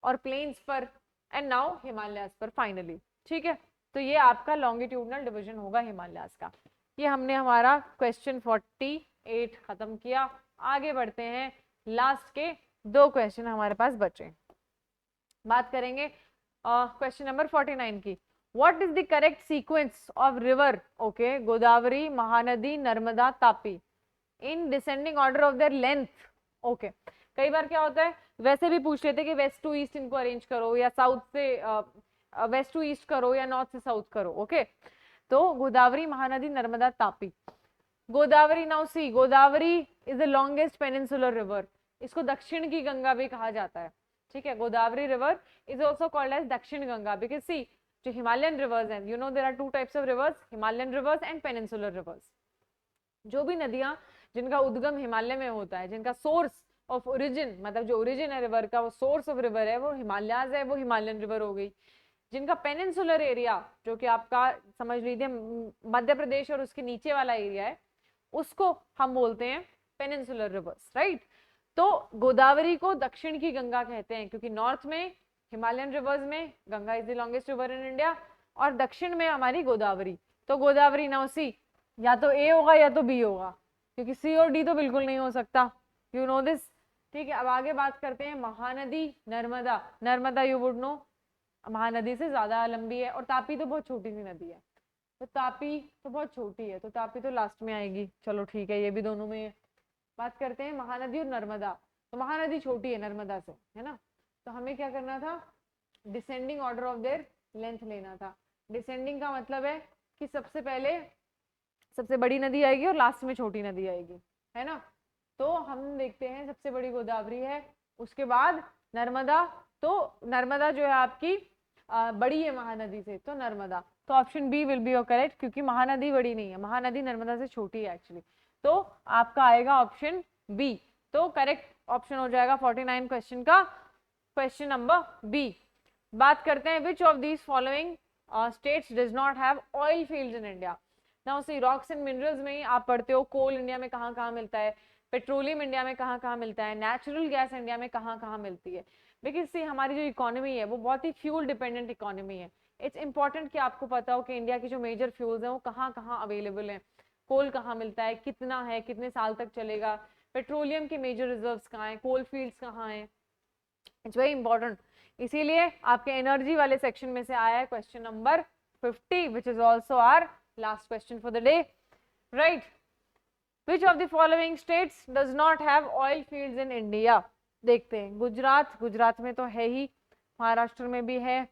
और प्लेन्स पर, एंड नाउ हिमालयास पर फाइनली। ठीक है, तो ये आपका लॉन्गिट्यूडनल डिवीजन होगा हिमालयास का। ये हमने हमारा क्वेश्चन 48 खत्म किया। आगे बढ़ते हैं, लास्ट के 2 क्वेश्चन हमारे पास बचे। बात करेंगे क्वेश्चन नंबर 49 की। What is the correct sequence of river, okay, Godavari, Mahanadi, Narmada, Tapi in descending order of their length? okay, कई बार क्या होता है, वैसे भी पूछ लेते कि वेस्ट टू ईस्ट इनको अरेंज करो या साउथ से वेस्ट टू ईस्ट करो या नॉर्थ से साउथ करो। ओके, तो Godavari, Mahanadi, Narmada, Tapi. Godavari, now see, Godavari is the longest peninsular river. इसको दक्षिण की गंगा भी कहा जाता है। ठीक है, Godavari river is also called as Dakshin Ganga because see जो हिमालयन रिवर्स हैं, you know there are 2 types of rivers, Himalayan rivers and peninsular rivers. जो भी नदियां जिनका उद्गम हिमालय में होता है, जिनका सोर्स ऑफ ओरिजिन, मतलब जो ओरिजिन है रिवर का, वो सोर्स ऑफ रिवर है, वो हिमालयाज है, वो हिमालयन रिवर हो गई। जिनका पेनिनसुलर एरिया, जो कि आपका समझ लीजिए मध्य प्रदेश और उसके नीचे वाला एरिया है, उसको हम बोलते हैं पेनिनसुलर रिवर्स, राइट। तो गोदावरी को दक्षिण की गंगा कहते हैं क्योंकि नॉर्थ में हिमालयन रिवर्स में Ganga is the longest river in India और दक्षिण में हमारी गोदावरी। तो गोदावरी, नाउ सी, या तो ए होगा या तो बी होगा, क्योंकि सी और डी तो बिल्कुल नहीं हो सकता, यू नो दिस। ठीक है, अब आगे बात करते हैं Mahanadi, Narmada. Narmada you would no Mahanadi से ज्यादा लंबी है, और तापी तो बहुत छोटी सी नदी है, तो तापी तो बहुत छोटी है, तो तापी तो लास्ट में आएगी। चलो ठीक है, ये भी दोनों में है। बात करते हैं महानदी और नर्मदा। तो महानदी छोटी है नर्मदा से, है ना, तो हमें क्या करना था, descending order of their length लेना था। डिसेंडिंग का मतलब है कि सबसे पहले सबसे बड़ी नदी आएगी और लास्ट में छोटी नदी आएगी, है ना। तो हम देखते हैं सबसे बड़ी गोदावरी है, उसके बाद नर्मदा। तो नर्मदा जो है आपकी बड़ी है महानदी से, तो नर्मदा। तो option B will be your correct, क्योंकि महानदी बड़ी नहीं है, महानदी नर्मदा से छोटी है एक्चुअली। तो आपका आएगा ऑप्शन बी। तो करेक्ट ऑप्शन हो जाएगा 49 क्वेश्चन का क्वेश्चन नंबर बी। बात करते हैं which of these following states does not have oil fields in India. Now see, rocks and minerals में आप पढ़ते हो कोल इंडिया में कहाँ कहाँ मिलता है, पेट्रोलियम इंडिया में कहाँ कहाँ मिलता है, नेचुरल गैस इंडिया में कहाँ कहाँ मिलती है। बिकॉज सी हमारी जो इकोनॉमी है वो बहुत ही फ्यूल डिपेंडेंट इकोनॉमी है। इट्स इंपॉर्टेंट कि आपको पता हो कि इंडिया की जो मेजर फ्यूल्स हैं वो कहाँ कहाँ अवेलेबल है, कोल कहाँ मिलता है, कितना है, कितने साल तक चलेगा, पेट्रोलियम के मेजर रिजर्व्स कहाँ हैं, कोल फील्ड्स कहाँ हैं। It's very important. इसीलिए आपके एनर्जी वाले सेक्शन में से आया है question number 50 which is also our last question for the day, right. Which of the following states does not have oil fields in India. देखते हैं, गुजरात, गुजरात में तो है ही, महाराष्ट्र में भी है,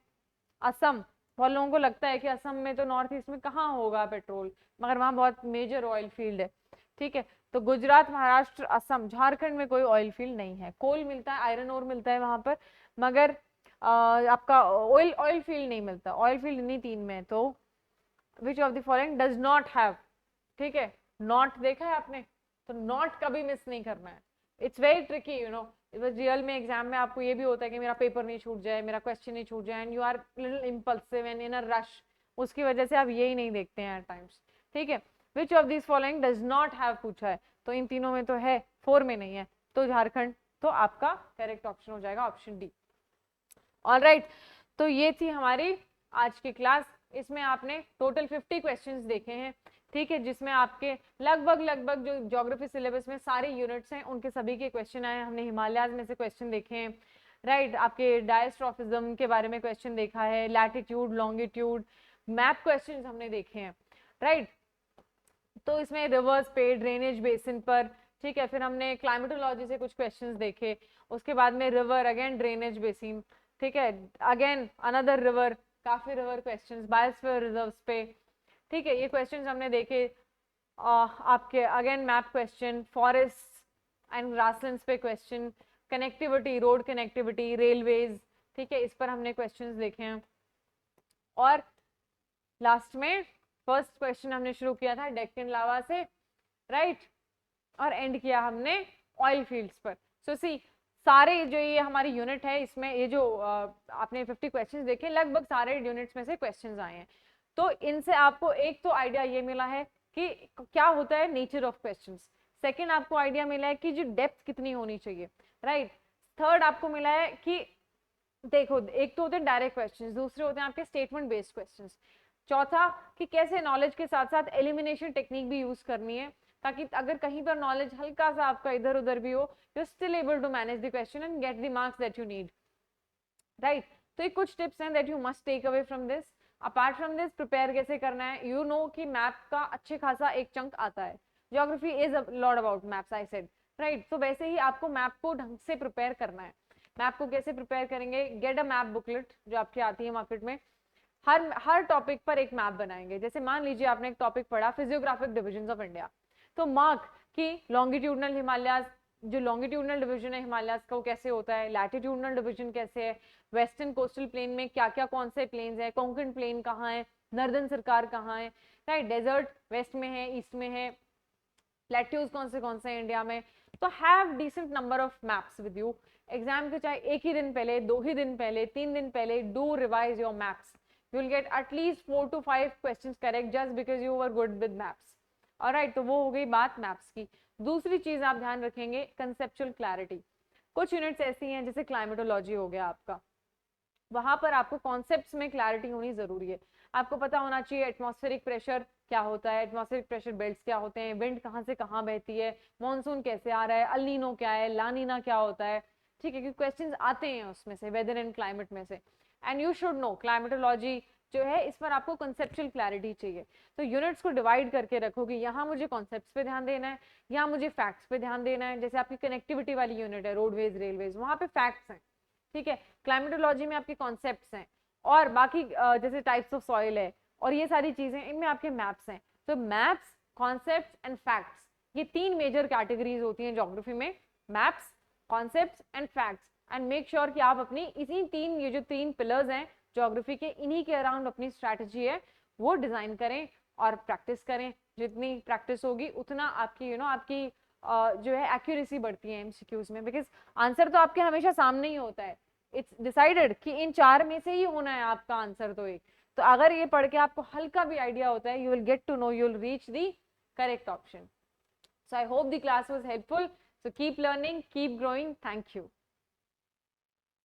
असम, बहुत लोगों को लगता है कि असम में तो नॉर्थ ईस्ट में कहाँ होगा पेट्रोल, मगर वहां बहुत मेजर ऑयल फील्ड है। ठीक है, तो गुजरात, महाराष्ट्र, असम, झारखंड में कोई ऑयल फील्ड नहीं है। कोल मिलता है, आयरन ओर मिलता है वहां पर, मगर आपका ऑयल फील्ड नहीं मिलता। ऑयल फील्ड इन्हीं 3 में है। तो विच of the following does not have, ठीक है, नॉट देखा है आपने, तो नॉट कभी मिस नहीं करना है। It's very tricky, you know, real में एग्जाम में आपको ये भी होता है कि मेरा पेपर नहीं छूट जाए, मेरा क्वेश्चन नहीं छूट जाए, and you are little impulsive and in a rush, उसकी वजह से आप यही नहीं देखते हैं एट टाइम्स। ठीक है, which of this following does not have पूछा है, तो इन तीनों में तो है, 4 में नहीं है, तो झारखंड। तो आपका करेक्ट ऑप्शन हो जाएगा ऑप्शन डी। ऑलराइट, तो ये थी हमारी आज की क्लास। इसमें आपने टोटल 50 क्वेश्चंस देखे हैं, ठीक है, जिसमें आपके लगभग जो ज्योग्राफी सिलेबस में सारे यूनिट्स हैं उनके सभी के क्वेश्चन आए। हमने हिमालयाज में से क्वेश्चन देखे हैं, राइट, आपके डायस्ट्रॉफिज्म के बारे में क्वेश्चन देखा है, लैटिट्यूड लॉन्गिट्यूड, मैप क्वेश्चन हमने देखे हैं, राइट। तो इसमें रिवर्स पे, ड्रेनेज बेसिन पर, ठीक है, फिर हमने क्लाइमेटोलॉजी से कुछ क्वेश्चंस देखे, उसके बाद में रिवर, अगेन ड्रेनेज बेसिन, ठीक है, अगेन अनदर रिवर, काफी रिवर क्वेश्चंस, बायोस्फीयर रिजर्व्स पे, ठीक है, ये क्वेश्चंस हमने देखे। आपके again map question, forest and grasslands पे question, connectivity, road connectivity, railways, ठीक है, इस पर हमने क्वेश्चंस देखे हैं। और लास्ट में फर्स्ट क्वेश्चन हमने शुरू किया था डेक्कन लावा से, राइट, और एंड किया हमने ऑयल फील्ड्स पर। सो सी सारे जो ये हमारी यूनिट है इसमें ये जो आपने 50 क्वेश्चंस देखे, लगभग सारे यूनिट्स में से क्वेश्चंस आए हैं। तो इनसे आपको एक तो आइडिया ये मिला है कि क्या होता है नेचर ऑफ क्वेश्चंस, सेकंड आपको आइडिया मिला है कि जो डेप्थ कितनी होनी चाहिए, राइट, थर्ड आपको मिला है कि देखो एक तो होते हैं डायरेक्ट क्वेश्चंस, दूसरे होते हैं आपके स्टेटमेंट बेस्ड क्वेश्चंस, चौथा कि कैसे नॉलेज के साथ साथ एलिमिनेशन टेक्निक भी यूज करनी है, ताकि अगर कहीं पर नॉलेज हल्का सा आपका इधर उधर भी हो, you are still able to manage the question and get the marks that you need, right. तो ये कुछ टिप्स हैं that you must take away from this. Apart from this prepare कैसे करना है, यू नो कि मैप का अच्छे खासा एक चंक आता है, geography is a lot about maps I said, right. तो वैसे ही आपको मैप को ढंग से प्रिपेयर करना है। मैप को कैसे प्रिपेयर करेंगे, गेट अ मैप बुकलेट जो आपकी आती है मार्केट में, हर टॉपिक पर एक मैप बनाएंगे। जैसे मान लीजिए आपने एक टॉपिक पढ़ा फिजियोग्राफिक डिविजन ऑफ इंडिया, तो मार्क कि लॉन्गिट्यूडनल हिमालयाज, जो लॉन्गिट्यूडनल डिवीजन है हिमालयाज का वो कैसे होता है, लैटिट्यूडनल डिवीजन कैसे है, वेस्टर्न कोस्टल प्लेन में क्या क्या कौन से प्लेन्स है, कोंकण प्लेन कहाँ है, नर्दर्न सरकार कहाँ है, राइट, डेजर्ट वेस्ट में है, ईस्ट में है, प्लेट्यूज कौन से हैं इंडिया में। तो have decent number of maps with you. Exam के चाहे एक ही दिन पहले, 2 ही दिन पहले, 3 दिन पहले, do revise your maps, you will get at least 4 to 5 questions correct just because you were good with maps. Alright, तो वो हो गई बात मैप्स की। दूसरी चीज आप ध्यान रखेंगे कंसेप्चुअल क्लैरिटी। कुछ यूनिट्स ऐसी हैं जैसे क्लाइमेटोलॉजी हो गया आपका, वहां पर आपको कॉन्सेप्ट्स में क्लैरिटी होनी जरूरी है। आपको पता होना चाहिए एटमॉस्फेरिक प्रेशर क्या होता है, एटमॉस्फेरिक प्रेशर बेल्ट्स क्या होते हैं, विंड कहाँ से कहाँ बहती है, मॉनसून कैसे आ रहा है, अल नीनो क्या है, ला नीना क्या होता है, ठीक है, क्योंकि क्वेश्चंस आते हैं उसमें से, वेदर एंड क्लाइमेट में से। And you should know climatology जो है इस पर आपको कंसेप्चुअल क्लैरिटी चाहिए। तो यूनिट्स को डिवाइड करके रखो कि यहाँ मुझे कॉन्सेप्ट्स पे ध्यान देना है, यहाँ मुझे फैक्ट्स पे ध्यान देना है। जैसे आपकी कनेक्टिविटी वाली यूनिट है, रोडवेज रेलवेज, वहां पे फैक्ट्स हैं, ठीक है, क्लाइमेटोलॉजी में आपके कॉन्सेप्ट्स हैं, और बाकी जैसे टाइप्स ऑफ सॉइल है और ये सारी चीजें, इनमें आपके मैप्स हैं। तो मैप्स, कॉन्सेप्ट्स एंड फैक्ट्स, ये 3 मेजर कैटेगरीज होती हैं ज्योग्राफी में, maps, concepts and facts. And make sure कि आप अपनी इसी 3, ये जो 3 पिलर्स हैं ज्योग्राफी के, इन्हीं के अराउंड अपनी स्ट्रैटेजी है वो डिजाइन करें और प्रैक्टिस करें। जितनी प्रैक्टिस होगी उतना आपकी आपकी जो है एक्यूरेसी बढ़ती है एमसीक्यूज में, बिकॉज आंसर तो आपके हमेशा सामने ही होता है, इट्स डिसाइडेड कि इन 4 में से ही होना है आपका आंसर। तो एक तो अगर ये पढ़ के आपको हल्का भी आइडिया होता है, you will get to know, you will reach the correct option. So I hope the class was helpful, so keep learning, keep growing, thank you।